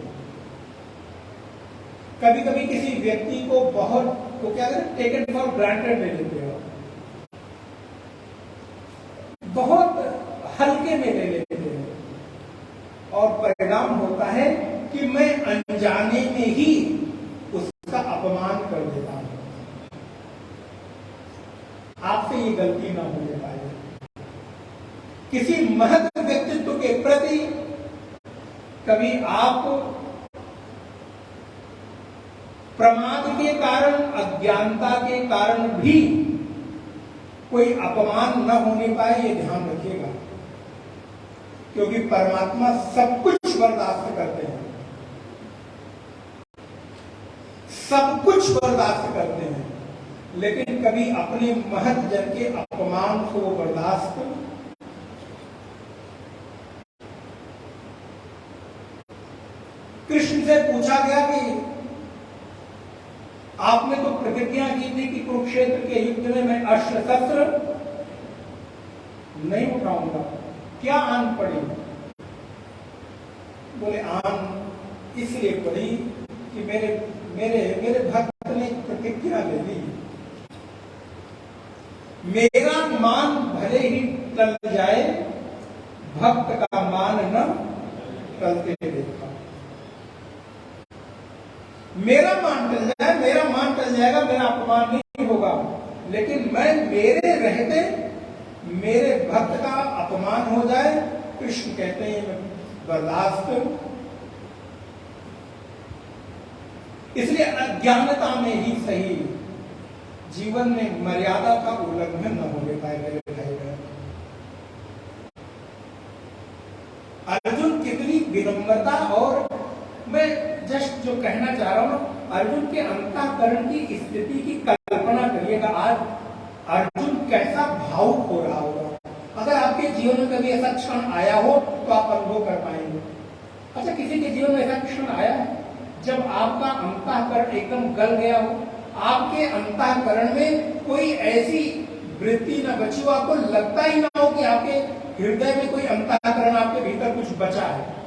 Speaker 1: कभी कभी किसी व्यक्ति को क्या कहते हैं, टेकन फॉर ग्रांटेड ले लेते हो, बहुत हल्के में ले लेते हो, और परिणाम होता है कि मैं अनजाने में ही उसका अपमान कर देता हूं। आपसे ये गलती ना होने पाए। किसी महत् व्यक्तित्व के प्रति कभी आप प्रमाद के कारण, अज्ञानता के कारण भी कोई अपमान न होने पाए, ये ध्यान रखिएगा, क्योंकि परमात्मा सब कुछ बर्दाश्त करते हैं, सब कुछ बर्दाश्त करते हैं, लेकिन कभी अपने महत् जन के अपमान को बर्दाश्त कृष्ण से पूछा गया कि आपने तो प्रतिज्ञा की थी कि कुरुक्षेत्र के युद्ध में मैं अस्त्र शस्त्र नहीं उठाऊंगा, क्या आन पड़ी? बोले आन इसलिए पड़ी कि मेरे भक्त ने प्रतिज्ञा ले ली, मेरा मान भले ही टल जाए, भक्त का मान न टलते देखा। मेरा मान टल जाए, मेरा मान टल जाएगा, मेरा अपमान नहीं होगा, लेकिन मैं मेरे रहते मेरे भक्त का अपमान हो जाए, कृष्ण कहते हैं बर्दाश्त। इसलिए अज्ञानता में ही सही जीवन में मर्यादा का उल्लंघन न होने पाए मेरे भाई बहन। अर्जुन कितनी विनम्रता, और मैं जस्ट जो कहना चाह रहा हूं, अर्जुन के अंतःकरण की स्थिति की कल्पना करिएगा। आज अर्जुन कैसा भावुक हो रहा होगा। अगर आपके जीवन में कभी ऐसा क्षण आया हो तो आप अनुभव कर पाएंगे। अच्छा, किसी के जीवन में ऐसा क्षण आया है जब आपका अंतःकरण एकदम गल गया हो, आपके अंतःकरण में कोई ऐसी वृत्ति न बची हो, आपको लगता ही ना हो कि आपके हृदय में कोई अंतःकरण, आपके भीतर कुछ बचा है।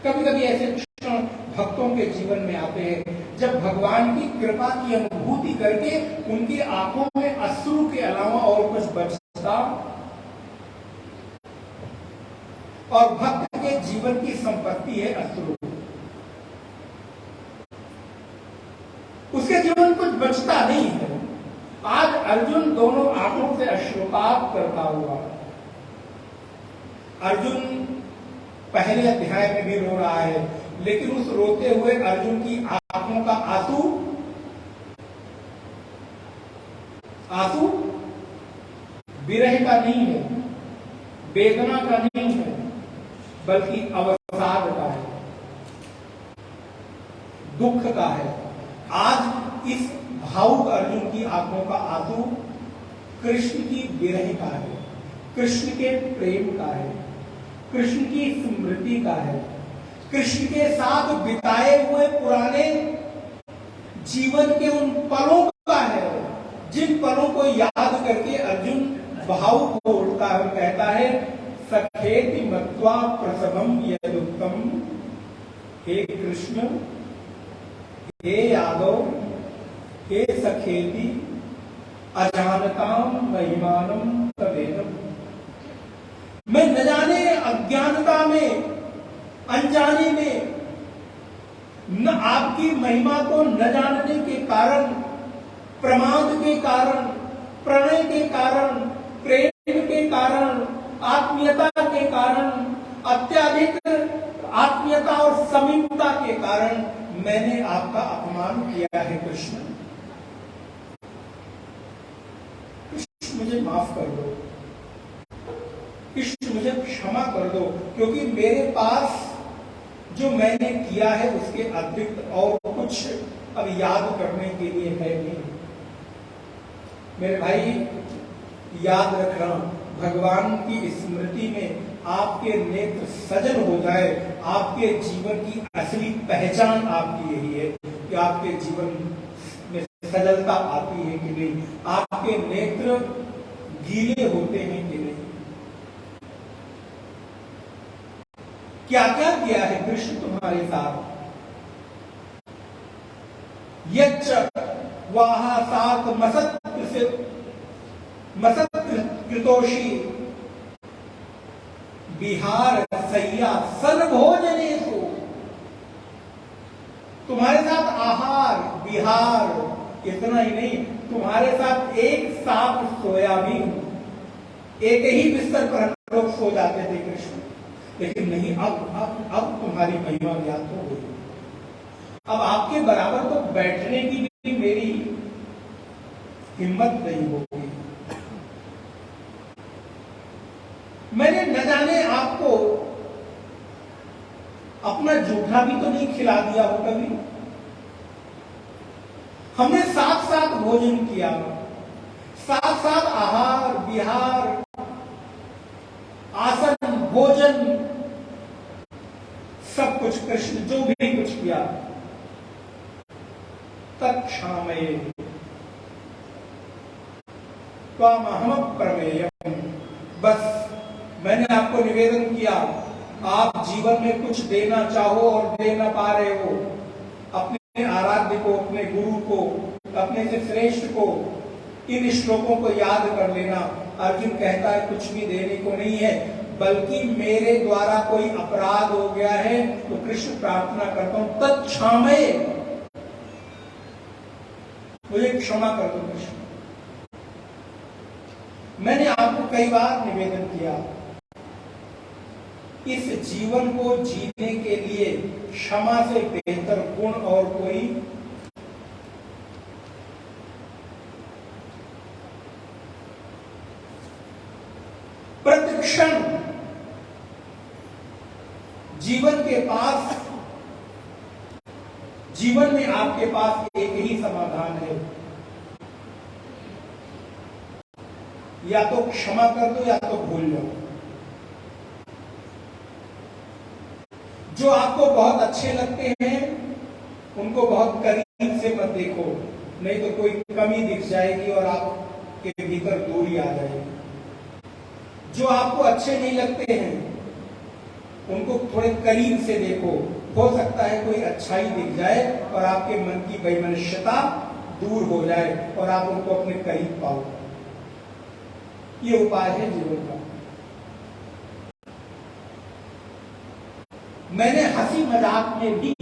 Speaker 1: कभी कभी ऐसे क्षण भक्तों के जीवन में आते हैं जब भगवान की कृपा की अनुभूति करके उनकी आंखों में अश्रु के अलावा और कुछ बचता, और भक्त के जीवन की संपत्ति है अश्रु। उसके जीवन कुछ बचता नहीं है। आज अर्जुन दोनों आंखों से अश्रुपात करता हुआ, अर्जुन पहले अध्याय में भी रो रहा है, लेकिन उस रोते हुए अर्जुन की आंखों का आंसू विरह का नहीं है, वेदना का नहीं है, बल्कि अवसाद का है, दुख का है। आज इस भावुक अर्जुन की आंखों का आंसू कृष्ण की विरह का है, कृष्ण के प्रेम का है, कृष्ण की स्मृति का है, कृष्ण के साथ बिताए हुए पुराने जीवन के उन पलों का है, जिन पलों को याद करके अर्जुन भावुक हो उठता है, कहता है सखेति मत्वा प्रसभं यदुक्तं, हे कृष्ण, हे यादव, हे सखेति अजानतां महिमानं तवेदं। मैं न जाने अज्ञानता में, अनजाने में, न आपकी महिमा को न जानने के कारण, प्रमाद के कारण, प्रणय के कारण, प्रेम के कारण, आत्मीयता के कारण, अत्यधिक आत्मीयता और समीपता के कारण मैंने आपका अपमान किया है कृष्ण। कृष्ण मुझे माफ कर दो, कृष्ण मुझे क्षमा कर दो, क्योंकि मेरे पास जो मैंने किया है उसके अतिरिक्त और कुछ अब याद करने के लिए है नहीं। मेरे भाई, याद रखना, भगवान की स्मृति में आपके नेत्र सजल हो जाए, आपके जीवन की असली पहचान आपकी यही है कि आपके जीवन में सजलता आती है कि नहीं, आपके नेत्र गीले होते हैं कि नहीं। क्या क्या किया है कृष्ण तुम्हारे साथ? यच्च वाहा सात मसत कृतोषी बिहार सैया सन भोजनेषु। तुम्हारे साथ आहार विहार, इतना ही नहीं, तुम्हारे साथ एक साथ सोया भी, एक ही बिस्तर पर हम लोग सो जाते थे कृष्ण, लेकिन नहीं, अब तुम्हारी महिमा ज्ञात हो गई। अब आपके बराबर तो बैठने की भी मेरी हिम्मत नहीं होगी। मैंने न जाने आपको अपना जूठा भी तो नहीं खिला दिया हो कभी। हमने साथ साथ भोजन किया, साथ साथ आहार विहार, आसन, भोजन, सब कुछ कृष्ण जो भी कुछ किया, तत्क्षामये त्वामहम प्रमेयम्। बस मैंने आपको निवेदन किया, आप जीवन में कुछ देना चाहो और दे ना पा रहे हो, अपने आराध्य को, अपने गुरु को, अपने से श्रेष्ठ को, इन श्लोकों को याद कर लेना। अर्जुन कहता है कुछ भी देने को नहीं है, बल्कि मेरे द्वारा कोई अपराध हो गया है तो कृष्ण प्रार्थना करता हूं तत्क्षामये, मुझे क्षमा कर दो कृष्ण। मैंने आपको कई बार निवेदन किया, इस जीवन को जीने के लिए क्षमा से बेहतर गुण और कोई प्रतिक्षण जीवन के पास, जीवन में आपके पास एक ही समाधान है, या तो क्षमा कर दो या तो भूल लो। जो आपको बहुत अच्छे लगते हैं उनको बहुत करीब से मत देखो, नहीं तो कोई कमी दिख जाएगी और आपके भीतर दूरी आ जाएगी। जो आपको अच्छे नहीं लगते हैं उनको थोड़े करीब से देखो, हो सकता है कोई अच्छाई दिख जाए और आपके मन की वैमनस्यता दूर हो जाए और आप उनको अपने करीब पाओ। ये उपाय है जीवन का। मैंने हंसी मजाक में भी,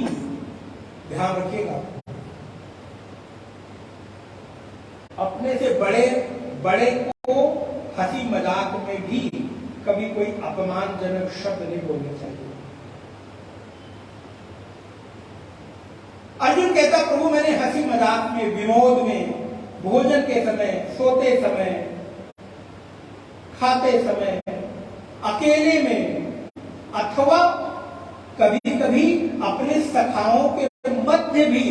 Speaker 1: ध्यान रखिएगा, अपने से बड़े को हंसी मजाक में भी कभी कोई अपमानजनक शब्द नहीं बोलना चाहिए। अर्जुन कहता प्रभु मैंने हंसी मजाक में, विनोद में, भोजन के समय, सोते समय, खाते समय, अकेले में, अथवा कभी कभी अपने सखाओं के मध्य भी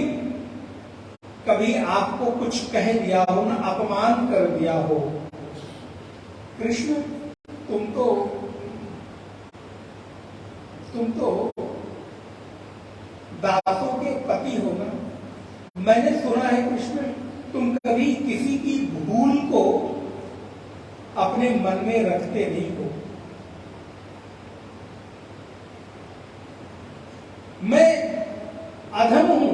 Speaker 1: कभी आपको कुछ कह दिया हो ना, अपमान कर दिया हो। कृष्ण तुम तो दासों के पति हो ना। मैंने सुना है कृष्ण तुम कभी किसी की भूल को अपने मन में रखते नहीं हो। मैं अधम हूं,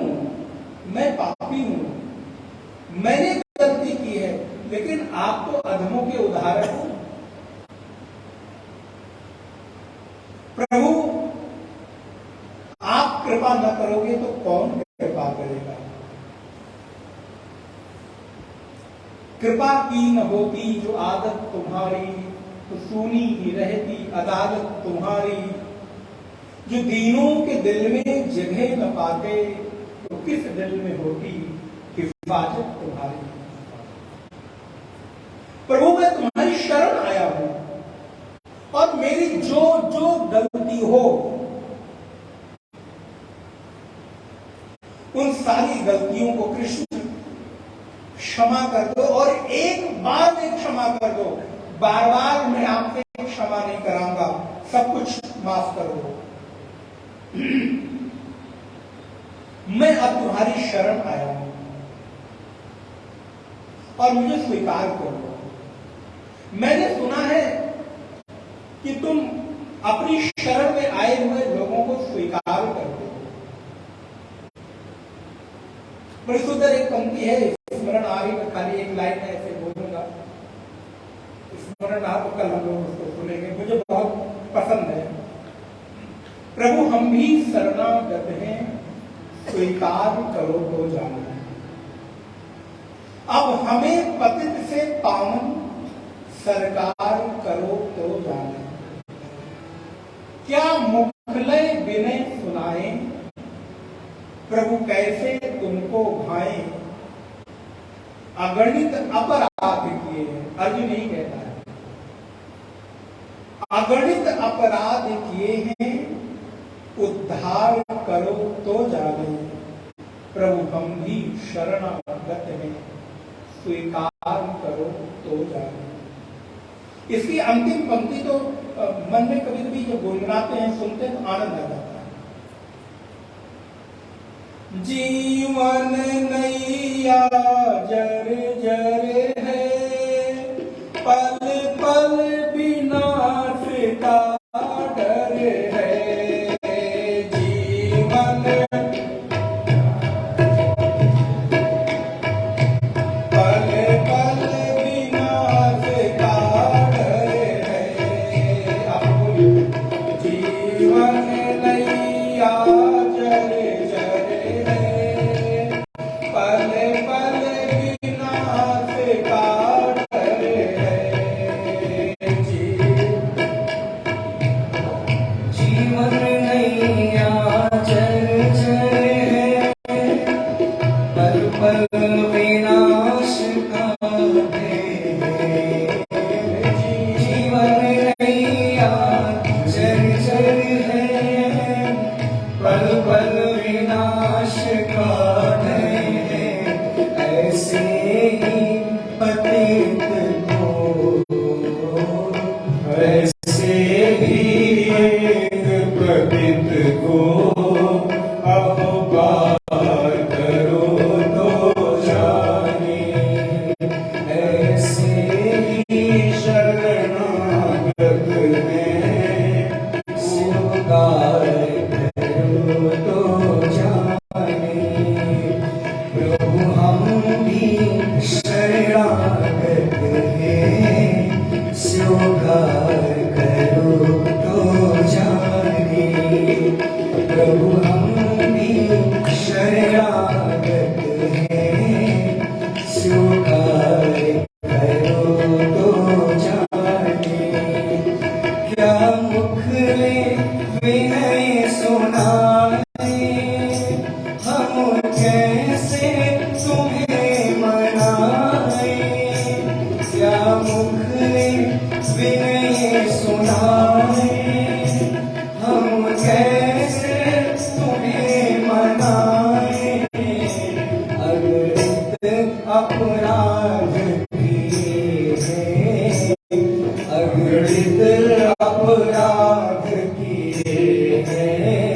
Speaker 1: मैं पापी हूं, मैंने गलती की है, लेकिन आप तो अधमों के उदाहरण हो। प्रभु आप कृपा न करोगे तो कौन कृपा करेगा? कृपा की न होती जो आदत तुम्हारी, तो सुनी ही रहती अदालत तुम्हारी। जो दीनों के दिल में जगह न पाते, तो किस दिल में होती हिफाजत तुम्हारी। प्रभु मैं तुम्हारी शरण आया हूं, और मेरी जो जो गलती हो उन सारी गलतियों को कृष्ण क्षमा कर दो, और एक बार में क्षमा कर दो। बार बार मैं आपसे क्षमा नहीं कराऊंगा, सब कुछ माफ कर दो। मैं अब तुम्हारी शरण आया हूं और मुझे स्वीकार करो। मैंने सुना है कि तुम अपनी शरण में आए हुए लोगों को स्वीकार करते हो। बड़ी सुंदर एक पंक्ति है, स्मरण आ रही, मैं खाली एक लाइन में ऐसे बोलूंगा, स्मरण आ तो कल हम लोग उसको सुनेंगे, मुझे बहुत पसंद है। प्रभु हम भी शरणागत हैं, स्वीकार करो तो जाने। अब हमें पतित से पावन सरकार करो तो जाने। क्या मुखलय विनय सुनाए, प्रभु कैसे तुमको भाए। अगणित अपराध किए हैं, अर्जुन यही कहता है, अगणित अपराध किए हैं, उद्धार करो तो जाने। प्रभु हम भी शरणागत हैं, स्वीकार करो तो जाने। इसकी अंतिम पंक्ति तो मन में कभी कभी जब गुनगुनाते हैं, सुनते हैं तो आनंद आ जाता है। जीवन नैया जर जर है, पल पल विनाश का डर है। जीवन पल पल विनाश का डर है। आप बोलिए, जीवन नैया जर जर है, पल पल विनाश का डर है।
Speaker 2: जीवन नैया जर जर है, पल पल विनाश का है। जीवन नैया जर जर है, पल पल विनाश का है। ऐसे ही पतित को, ऐसे ही एक पतित को अब पार करो तो जाने। ऐसे ही शरणागत हैं, स्वीकार करो तो जाने। प्रभु हम भी शरणागत हैं, स्वीकार करो तो जाने। प्रभु हम भी शरणागत हैं, स्वीकार करो तो जाने। क्या मुखले विनय सुनाए, हम कैसे तुम्हें मनाए। क्या मुखले विनय सुनाए, हम कैसे तुम्हें मनाए। अगणित अपराध किए हैं, अगणित अपराध किए हैं,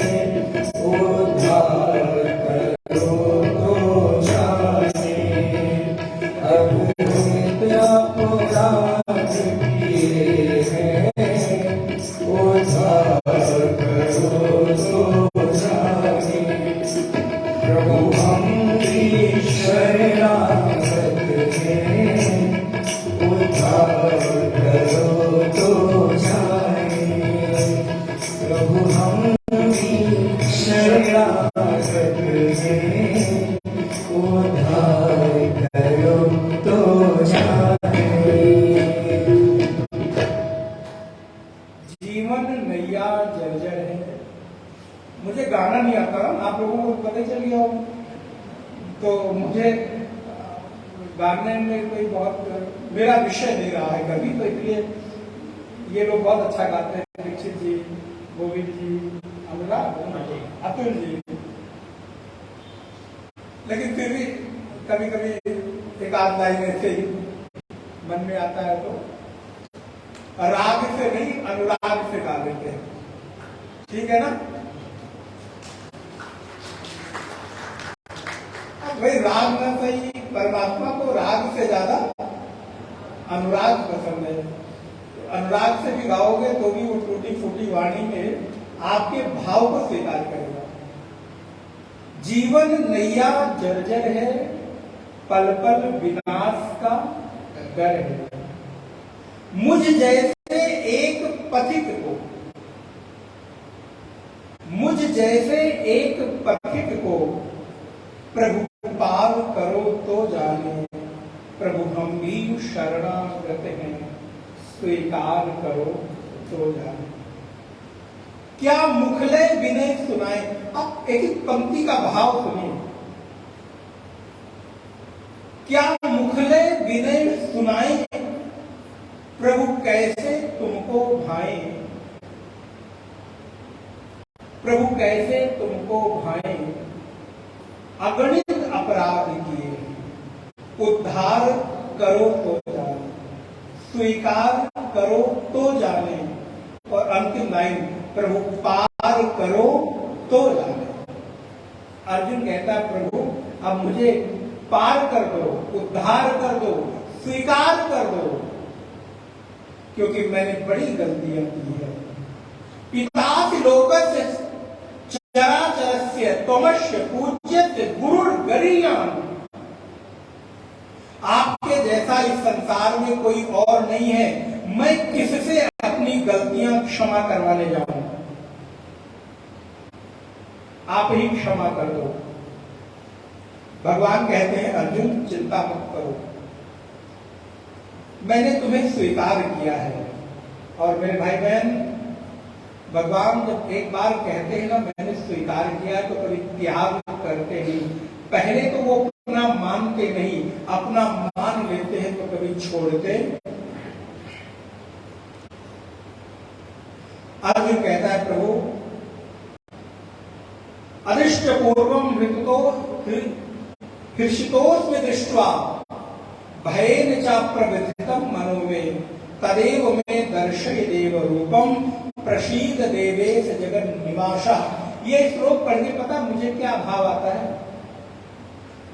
Speaker 1: नैया जर्जर है। मुझे गाना नहीं आता, आप लोगों को पता ही चल गया हो, तो मुझे गाने में कोई बहुत मेरा विषय नहीं रहा है कभी, तो इसलिए ये लोग बहुत अच्छा गाते हैं, दीक्षित जी, गोविंद जी, अनुराग, अतुल जी, लेकिन फिर भी कभी कभी एक आध लाइन ऐसे ही मन में आता है तो राग से नहीं अनुराग से गा लेते हैं, ठीक है ना। अब भाई राग ना सही, परमात्मा को राग से ज्यादा अनुराग पसंद है। अनुराग से भी गाओगे तो भी वो टूटी फूटी वाणी में आपके भाव को स्वीकार करेगा। जीवन नैया जर्जर है, पल पल विनाश का डर है। मुझ जैसे एक पथिक को, मुझ जैसे एक पथिक को प्रभु पार करो तो जाने, प्रभु गंभीर शरणागत हैं, स्वीकार करो तो जाने। क्या मुखलय विनय सुनाए। अब एक एक पंक्ति का भाव सुनिए। क्या मुखलय विनय सुनाए, प्रभु कैसे तुमको भाए, प्रभु कैसे तुमको भाए। अगणित अपराध किए, उद्धार करो तो जाने, स्वीकार करो तो जाने। और अंतिम लाइन, प्रभु पार करो तो जाने। अर्जुन कहता है प्रभु अब मुझे पार कर दो, उद्धार कर दो, स्वीकार कर दो, क्योंकि मैंने बड़ी गलतियां की है। पितासि लोकस्य चराचरस्य त्वमस्य पूज्यस्य गुरुर्गरीयान्। आपके जैसा इस संसार में कोई और नहीं है, मैं किससे अपनी गलतियां क्षमा करवाने जाऊं। आप ही क्षमा कर दो। भगवान कहते हैं अर्जुन चिंता मत करो, मैंने तुम्हें स्वीकार किया है। और मेरे भाई बहन, भगवान जब एक बार कहते हैं ना मैंने स्वीकार किया है, तो कभी त्याग करते नहीं। पहले तो वो अपना मानते नहीं, अपना मान लेते हैं तो कभी छोड़ते। अर्जुन कहता है प्रभु अदृष्ट पूर्वम मृतो हृषितोस्मि दृष्ट्वा भयेन च प्रवृत्तम मनो में तदेव में दर्शय देव रूपम प्रसीद देवेश जगन निवासा। ये श्लोक पढ़ के पता मुझे क्या भाव आता है।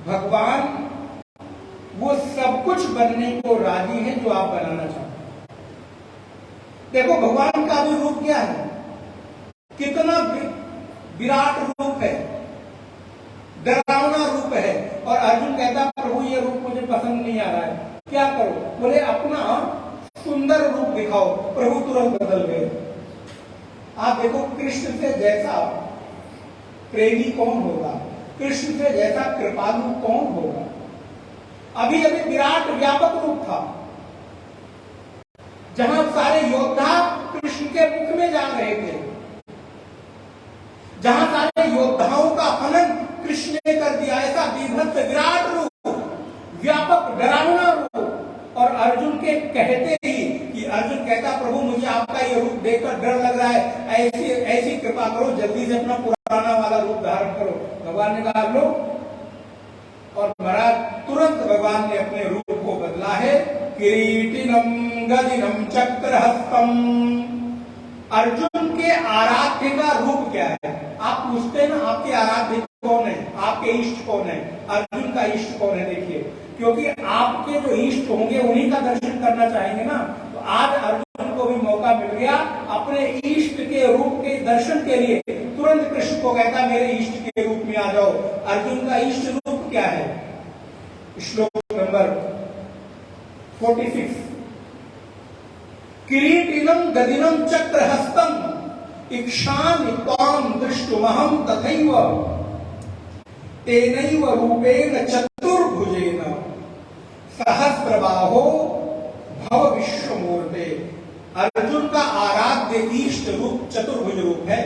Speaker 1: भगवान वो सब कुछ बनने को राजी है जो आप बनाना चाहते हैं। देखो भगवान का भी रूप क्या है, कितना विराट रूप है, डरावना रूप है। और अर्जुन कहता प्रभु ये रूप मुझे पसंद नहीं आ रहा है, क्या करो। बोले अपना सुंदर रूप दिखाओ। प्रभु तुरंत बदल गए। आप देखो कृष्ण से जैसा प्रेमी कौन होगा, कृष्ण से जैसा कृपालु कौन होगा। अभी अभी विराट व्यापक रूप था, जहां सारे योद्धा कृष्ण के मुख में जा रहे थे, जहां सारे योद्धाओं का हनन कृष्ण ने कर दिया। ऐसा विभत्स विराट रूप, व्यापक डरावना रूप। और अर्जुन के कहते ही कि अर्जुन कहता प्रभु मुझे आपका ये रूप देखकर डर लग रहा है, ऐसी ऐसी कृपा करो, जल्दी से अपना पुराना वाला रूप धारण करो। भगवान ने कहा लो, और महाराज तुरंत भगवान ने अपने रूप को बदला है। किरीटिनम गदिनम चक्रहस्तम। अर्जुन के आराध्य का रूप क्या है। आप पूछते हैं ना आपके आराध्य कौन है, आपके इष्ट कौन है। अर्जुन का इष्ट कौन है, देखिए, क्योंकि आपके जो इष्ट होंगे उन्हीं का दर्शन करना चाहेंगे ना। तो आज अर्जुन को भी मौका मिल गया अपने इष्ट के रूप के दर्शन के लिए। तुरंत कृष्ण को कहता मेरे इष्ट के रूप में आ जाओ। अर्जुन का इष्ट रूप क्या है, श्लोक नंबर 46। किरीटिनम गदिनम चक्रहस्तम इक्षामि त्वां दृष्टुमहं तथैव तेनैव रूपेण चतुर्भुजेन सहस्रबाहो भव विश्वमूर्ते। अर्जुन का आराध्य आद्य इष्ट रूप चतुर्भुज रूप है।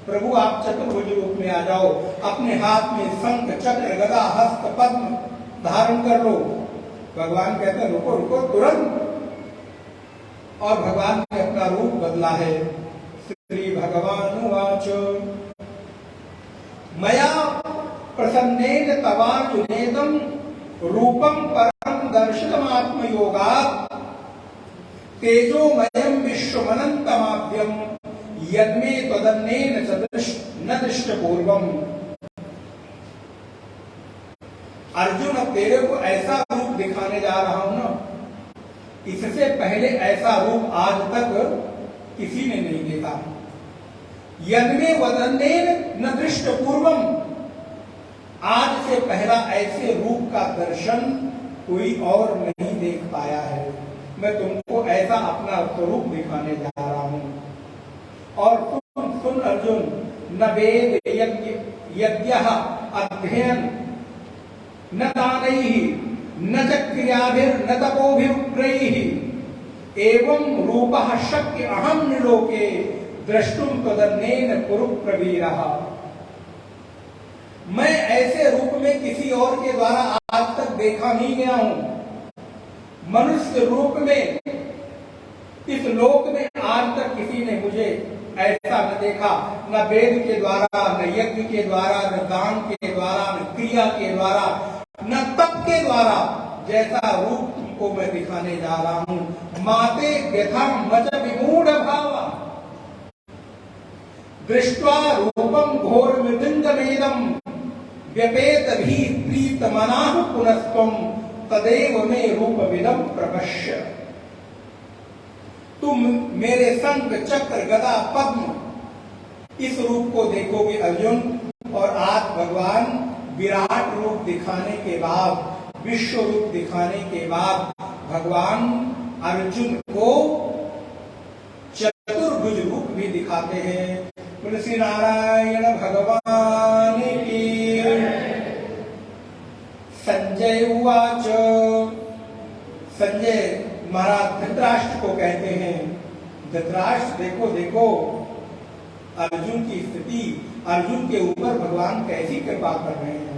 Speaker 1: प्रभु आप चतुर्भुज रूप में आ जाओ, अपने हाथ में शंख चक्र गदा हस्त पद्म धारण कर लो। भगवान कहते हैं रुको रुको तुरंत, और भगवान ने अपना रूप बदला है। श्री भगवान वाच मया प्रसन्नेन तवार्जुनेदं रूपं परम दर्शितमात्मयोगात् तेजोमयं विश्वमनन्तमाद्यं यद्मे त्वदन्येन च न दृष्टपूर्वम्। अर्जुन अब तेरे को ऐसा रूप दिखाने जा रहा हूं ना, इससे पहले ऐसा रूप आज तक किसी ने नहीं देखा। यद्मे वदन्येन न दृष्टपूर्वम्, आज से पहला ऐसे रूप का दर्शन कोई और नहीं देख पाया है। मैं तुमको ऐसा अपना स्वरूप दिखाने जा रहा हूं। और सुन अर्जुन, न वेद यज्ञः अध्ययन न दानैः न च क्रियाभिर्न तपोभिरुग्रैः एवं रूपः शक्य अहं निलोके द्रष्टुं त्वदन्येन कुरु प्रवीरः। मैं ऐसे रूप में किसी और के द्वारा आज तक देखा नहीं गया हूं। मनुष्य रूप में इस लोक में आज तक किसी ने मुझे ऐसा न देखा, न वेद के द्वारा, न यज्ञ के द्वारा, न दान के द्वारा, न क्रिया के द्वारा, न तप के द्वारा जैसा रूप तुमको मैं दिखाने जा रहा हूं। माते व्यथा मज विमूढ़ भावा दृष्ट्वा रूपम घोर मृदंगमेदम व्यपेत भी प्रीतमनाः पुनस्त्वं तदेव मे रूपविदं प्रपश्य। तुम मेरे शंख चक्र गदा पद्म इस रूप को देखोगे अर्जुन। और आज भगवान विराट रूप दिखाने के बाद, विश्व रूप दिखाने के बाद भगवान अर्जुन को चतुर्भुज रूप भी दिखाते हैं। तुलसी नारायण भगवान की। संजय उवाच, संजय महाराज धृतराष्ट्र को कहते हैं, धृतराष्ट्र देखो देखो अर्जुन की स्थिति, अर्जुन के ऊपर भगवान कैसी कृपा कर रहे हैं।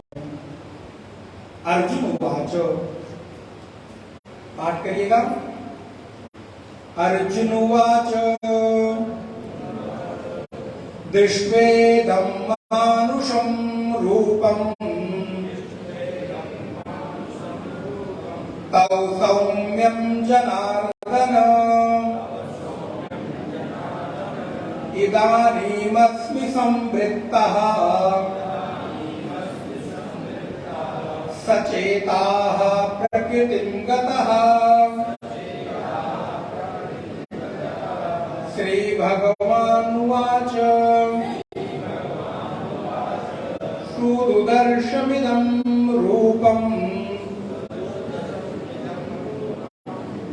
Speaker 1: अर्जुन उवाच, पाठ करिएगा। अर्जुन उवाच दृष्ट्वेदं मानुषं रूपं तौ सौम्यं जनार्दन इदानीमस्मि संवृत्तः सचेताः प्रकृतिं गतः। श्री भगवानुवाच सुदुदर्शमिदं रूपम्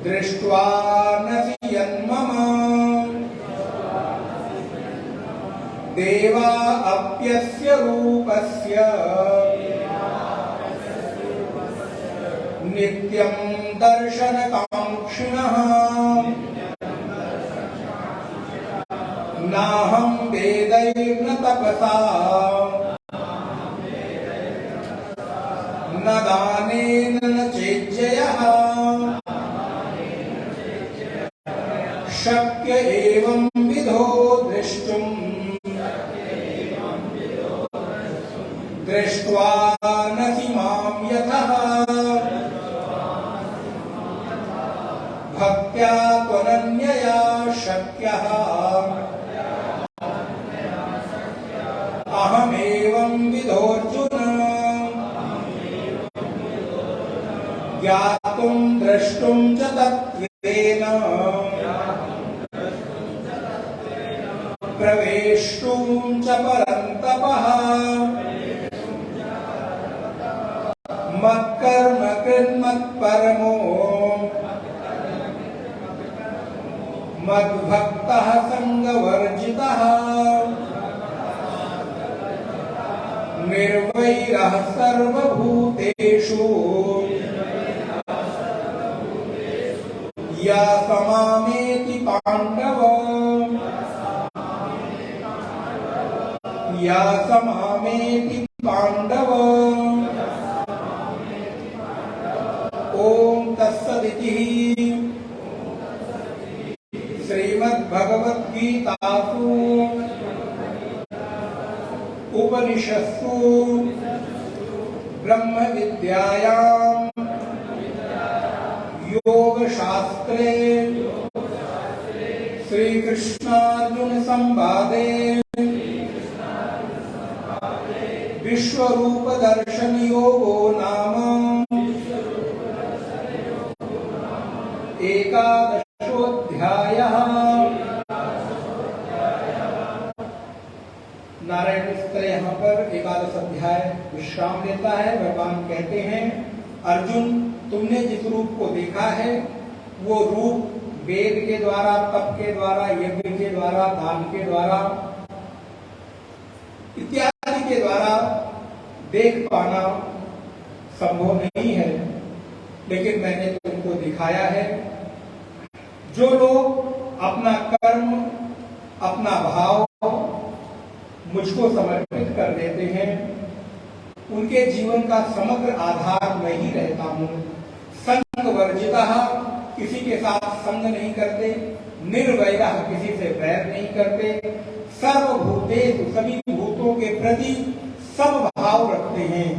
Speaker 1: दृष्ट्वा नसि यन्मम देवा अप्यस्य रूपस्य नित्यं दर्शनकाङ्क्षिणः नाहं वेदैर्न तपसा न दानेन न चेज्जयः शक्य एवं विधो द्रष्टुं दृष्ट्वा नसि मां यतः भक्त्या त्वनन्यया शक्यः अहमेवं विधोऽर्जुन ज्ञातुं द्रष्टुं च तत्त्वेन प्रवेष्टुं च परन्तपः मत्कर्म कृन्मत्परमो मद्भक्तः संगवर्जितः निर्वैरः सर्वभूतेषु या समामेति पाण्डव। या समामेति पांडव। ओम तत्सदिति श्रीमद्भगवद्गीतासु उपनिषत्सु ब्रह्म विद्यायां योग शास्त्रे श्री कृष्णार्जुन संवादे विश्वरूप दर्शन योगो नाम एकादशोऽध्यायः। नारायण इस तरह यहाँ पर एकादश अध्याय विश्राम लेता है। भगवान कहते हैं, अर्जुन तुमने जिस रूप को देखा है वो रूप वेद के द्वारा, तप के द्वारा, यज्ञ के द्वारा, दान के द्वारा इत्यादि के द्वारा देख पाना संभव नहीं है, लेकिन मैंने तुमको दिखाया है। जो लोग अपना कर्म, अपना भाव मुझको समर्पित कर देते हैं, उनके जीवन का समग्र आधार मैं ही रहता हूँ। संग वर्जितः, किसी के साथ संग नहीं करते। निर्वैरः, किसी से वैर नहीं करते। सर्वभूतेषु, सभी भूतों के प्रति समभाव रखते हैं।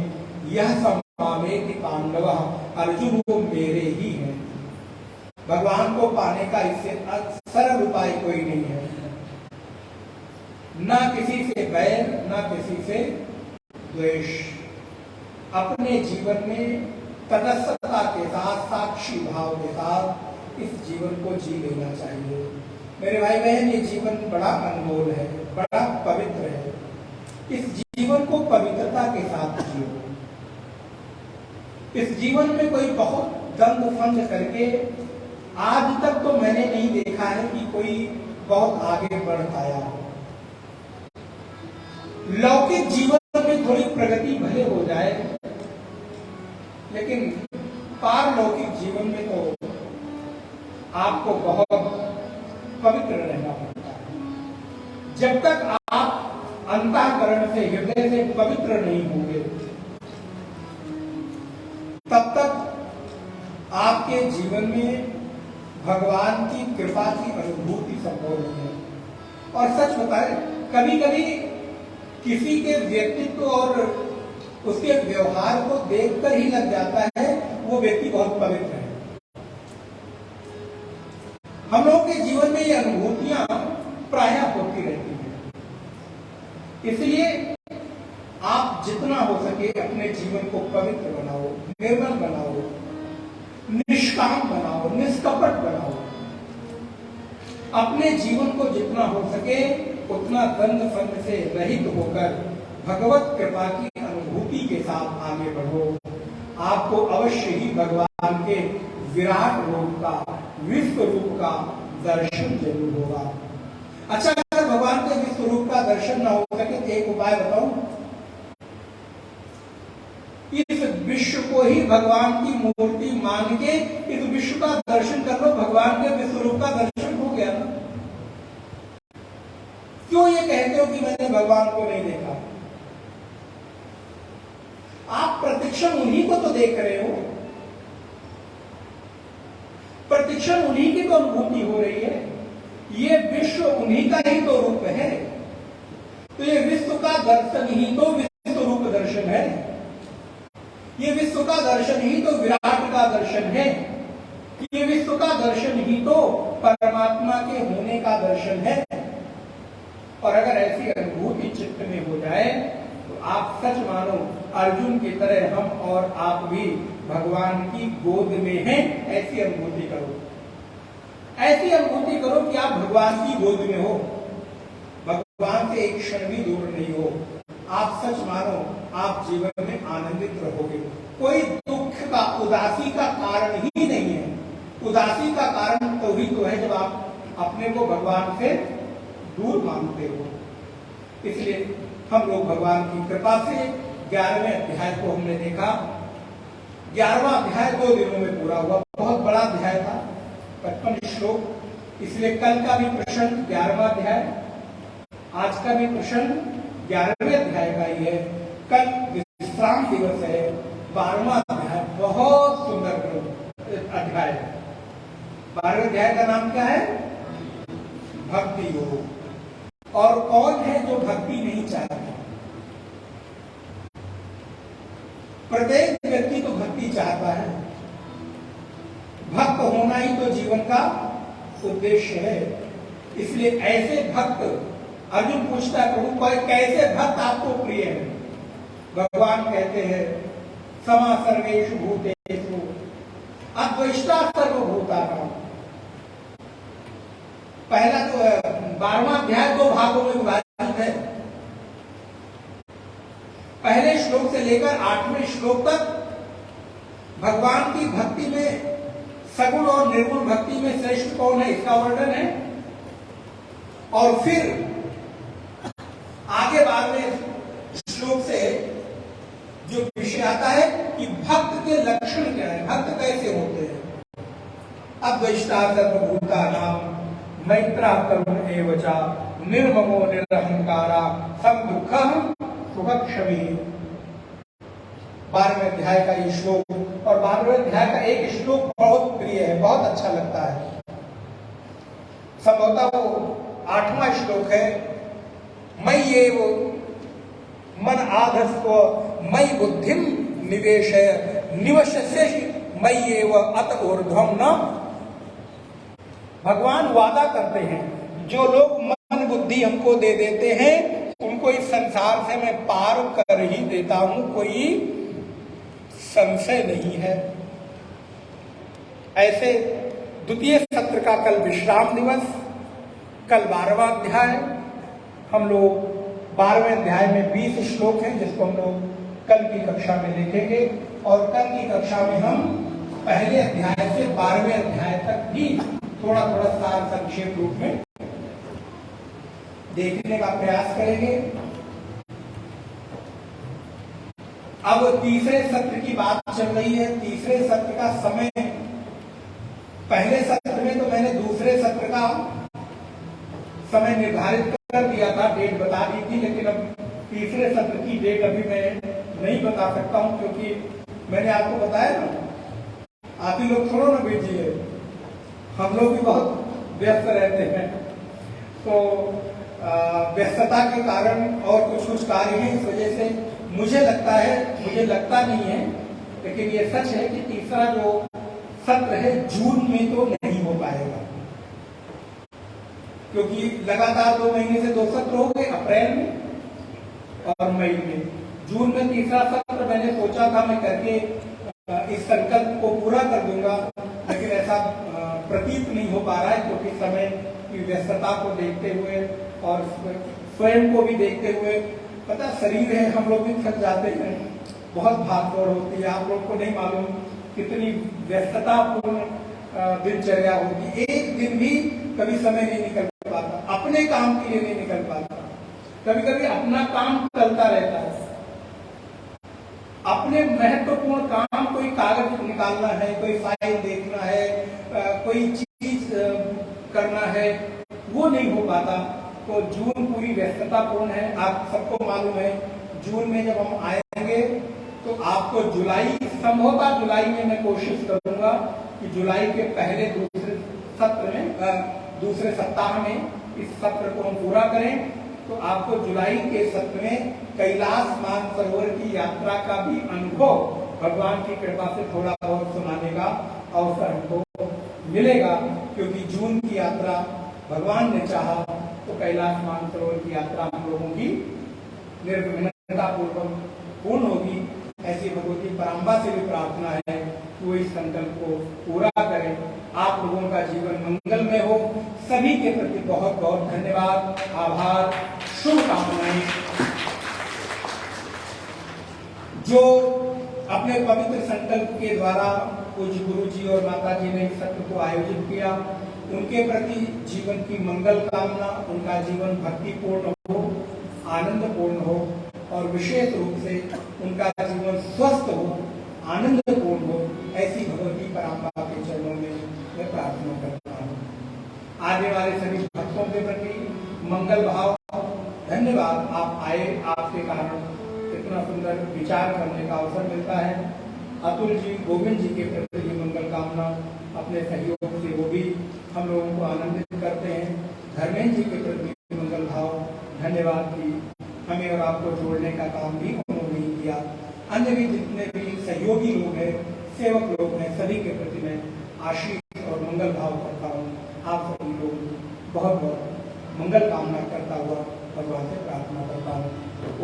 Speaker 1: यह समामेति पांडवः, अर्जुन वो मेरे ही हैं। भगवान को पाने का इससे सरल उपाय कोई नहीं है। ना किसी से बैर, ना किसी से द्वेष। अपने जीवन में तटस्थता के साथ, साक्षी भाव के साथ इस जीवन को जी लेना चाहिए। मेरे भाई बहन, ये जीवन बड़ा अनमोल है, बड़ा पवित्र है। इस जीवन को पवित्रता के साथ जियो। इस जीवन में कोई बहुत दंड फंद करके, आज तक तो मैंने नहीं देखा है कि कोई बहुत आगे बढ़ पाया हो। लौकिक जीवन में थोड़ी प्रगति भले हो जाए, लेकिन पारलौकिक जीवन में तो आपको बहुत पवित्र रहना पड़ता है। जब तक आप अंतःकरण से, हृदय से पवित्र नहीं होंगे, तब तक आपके जीवन में भगवान की कृपा की अनुभूति संभव नहीं है। और सच बताएं, कभी कभी किसी के व्यक्तित्व और उसके व्यवहार को देखकर ही लग जाता है वो व्यक्ति बहुत पवित्र है। हम लोगों के जीवन में ये अनुभूतियां प्रायः होती रहती हैं। इसलिए आप जितना हो सके अपने जीवन को पवित्र बनाओ, निर्मल बनाओ, निष्काम बनाओ, निष्कपट बनाओ। अपने जीवन को जितना हो सके उतना द्वंद फंद से रहित होकर भगवत कृपा की अनुभूति के साथ आगे बढ़ो। आपको अवश्य ही भगवान के विराट रूप का, विश्व रूप का दर्शन जरूर होगा। अच्छा, अगर भगवान के विश्व रूप का दर्शन न हो सके तो एक उपाय बताऊं। इस विश्व को ही भगवान की मूर्ति मान के इस विश्व का दर्शन कर लो, भगवान के विश्व रूप का दर्शन हो गया ना। क्यों ये कहते हो कि मैंने भगवान को नहीं देखा? आप प्रतिक्षण उन्हीं को तो देख रहे हो, प्रतिक्षण उन्हीं की तो अनुभूति हो रही है। ये विश्व उन्हीं का ही तो रूप है। तो ये विश्व का दर्शन ही तो विश्व रूप दर्शन है। ये विश्व का दर्शन ही तो विराट का दर्शन है। ये विश्व का दर्शन ही तो परमात्मा के होने का दर्शन है। और अगर ऐसी अनुभूति चित्त में हो जाए तो आप सच मानो अर्जुन की तरह हम और आप भी भगवान की गोद में हैं। ऐसी अनुभूति करो, ऐसी अनुभूति करो कि आप भगवान की गोद में हो, भगवान से एक क्षण भी दूर नहीं हो। आप सच मानो आप जीवन में आनंदित रहोगे। कोई दुख का, उदासी का कारण ही नहीं है। उदासी का कारण तो ही तो है जब आप अपने को भगवान से दूर मानते हो। इसलिए हम लोग भगवान की कृपा से 11वें अध्याय को हमने देखा। 11वां अध्याय 2 दिनों में पूरा हुआ। बहुत बड़ा अध्याय था, 55 श्लोक। इसलिए कल का भी प्रश्न 11वां अध्याय, आज का भी प्रश्न 11वें अध्याय का ही है। कल विश्राम दिवस है, 12वां अध्याय, बहुत सुंदर अध्याय है। 12वें अध्याय का नाम क्या है? भक्ति योग। और कौन है जो भक्ति नहीं चाहता? प्रत्येक व्यक्ति तो भक्ति चाहता है। भक्त होना ही तो जीवन का उद्देश्य है। इसलिए ऐसे भक्त, अर्जुन पूछता है प्रभु कोई कैसे भक्त आपको प्रिय है? भगवान कहते हैं समा सर्वेषु भूतेषु अद्वेष्टा सर्वभूतानां। पहला तो 12वां अध्याय 2 भागों में विभाजित है। पहले श्लोक से लेकर 8वें श्लोक तक भगवान की भक्ति में, सगुण और निर्गुण भक्ति में श्रेष्ठ कौन है इसका वर्णन है। और फिर आगे 12वें श्लोक से जो विषय आता है कि भक्त के लक्षण क्या है, भक्त कैसे होते हैं। अद्वेष्टा सर्वभूतानां मैत्रा करुण एव च निर्ममो निरहंकारा समदुःखः सुखक्षमी। 12वें अध्याय का ये श्लोक और 12वें अध्याय का एक श्लोक बहुत प्रिय है, बहुत अच्छा लगता है। संभवतः वो 8वां श्लोक है। मय्येव मन आधस्व मयि बुद्धिम निवेशय निवशस्यसि मय्येव अत ऊर्ध्वं न। भगवान वादा करते हैं जो लोग मन बुद्धि हमको दे देते हैं उनको इस संसार से मैं पार कर ही देता हूं, कोई संशय नहीं है। ऐसे द्वितीय सत्र का कल विश्राम दिवस, कल 12वां अध्याय। हम लोग 12वें अध्याय में 20 श्लोक हैं जिसको हम लोग कल की कक्षा में देखेंगे। और कल की कक्षा में हम पहले अध्याय से 12वें अध्याय तक भी थोड़ा थोड़ा सार संक्षेप रूप में देखने का प्रयास करेंगे। अब तीसरे सत्र की बात चल रही है। तीसरे सत्र का समय, पहले सत्र में तो मैंने दूसरे सत्र का समय निर्धारित कर दिया था, डेट बता दी थी, लेकिन अब तीसरे सत्र की डेट अभी मैं नहीं बता सकता हूं क्योंकि मैंने आपको बताया ना, आप ही लोग थोड़ा ना भेजिए, हम लोग भी बहुत व्यस्त रहते हैं। तो व्यस्तता के कारण और कुछ कार्य हैं, इस वजह से मुझे लगता नहीं है, लेकिन ये सच है कि तीसरा जो सत्र है जून में तो नहीं हो पाएगा क्योंकि लगातार 2 महीने से 2 सत्र हो गए, अप्रैल में और मई में। जून में तीसरा सत्र मैंने सोचा था मैं करके इस संकल्प को पूरा कर दूंगा, लेकिन ऐसा प्रतीत नहीं हो पा रहा है क्योंकि समय की व्यस्तता को देखते हुए और स्वयं को भी देखते हुए, पता शरीर है, हम लोग भी थक जाते हैं, बहुत भागदौड़ होती है। आप लोग को नहीं मालूम कितनी व्यस्ततापूर्ण दिनचर्या होती। एक दिन भी कभी समय नहीं निकल पाता, अपने काम के लिए नहीं निकल पाता। कभी कभी अपना काम चलता रहता है, अपने महत्वपूर्ण काम, कोई कागज निकालना है, कोई फाइल देखना है, कोई चीज करना है, वो नहीं हो पाता। तो जून पूरी व्यस्ततापूर्ण है। आप सबको मालूम है जून में जब हम आएंगे तो आपको जुलाई, संभवतः जुलाई में मैं कोशिश करूंगा कि जुलाई के पहले दूसरे सत्र में, दूसरे सप्ताह में इस सत्र को हम पूरा करें। तो आपको जुलाई के सत्र में कैलाश मानसरोवर की यात्रा का भी अनुभव भगवान की कृपा से थोड़ा बहुत सुनाने का अवसर हमको मिलेगा, क्योंकि जून की यात्रा भगवान ने चाहा तो कैलाश मानसरोवर की यात्रा हम लोगों की निर्विघ्नता पूर्वक पूर्ण होगी। ऐसी भगवती पराम्बा से भी प्रार्थना है कि वो इस संकल्प को पूरा करें। आप लोगों का जीवन मंगलमय हो। सभी के प्रति बहुत बहुत धन्यवाद, आभार, शुभकामनाएं। जो अपने पवित्र संकल्प के द्वारा पूज्य गुरु जी और माता जी ने इस सत्र को आयोजित किया, उनके प्रति जीवन की मंगल कामना, उनका जीवन भक्तिपूर्ण हो, आनंदपूर्ण हो और विशेष रूप से उनका जीवन स्वस्थ हो, आनंदपूर्ण हो। ऐसी भगवती पराम्बा के चरणों में मैं प्रार्थना करता हूँ। आने वाले सभी भक्तों के प्रति मंगल भाव धन्यवाद, आप आए, आपके कारण इतना सुंदर विचार करने का अवसर मिलता है। अतुल जी, गोविंद जी के प्रति मंगल कामना, अपने सहयोग से वो भी हम लोगों को आनंदित करते हैं। धर्मेंद्र जी के प्रति मंगल भाव, धन्यवाद कि हमें और आपको जोड़ने का काम भी उन्होंने ही किया। अन्य भी जितने भी सहयोगी लोग हैं, सेवक लोग हैं, सभी के प्रति मैं आशीष और मंगल भाव करता हूँ। आप सभी लोग बहुत बहुत मंगल कामना करता हुआ भगवान से प्रार्थना करता हूँ।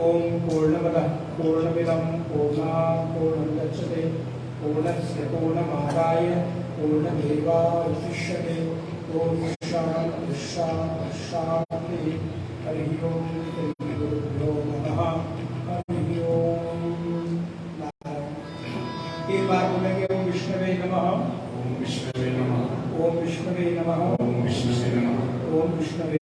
Speaker 1: ओम पूर्णमदः पूर्णमिदं पूर्णात् पूर्णमुदच्यते पूर्णस्य पूर्णमादाय पूर्णमेवावशिष्यते। ओम शांति शांति शांति। हरि ओम। श्री गुरुभ्यो नमः। हरि ओम। एक बार बोलेंगे ओम विष्णवे नमः।
Speaker 2: ओम विष्णवे नमः।
Speaker 1: ओम विष्णवे नमः।
Speaker 2: ओम विष्णवे नमः।
Speaker 1: ओम विष्णवे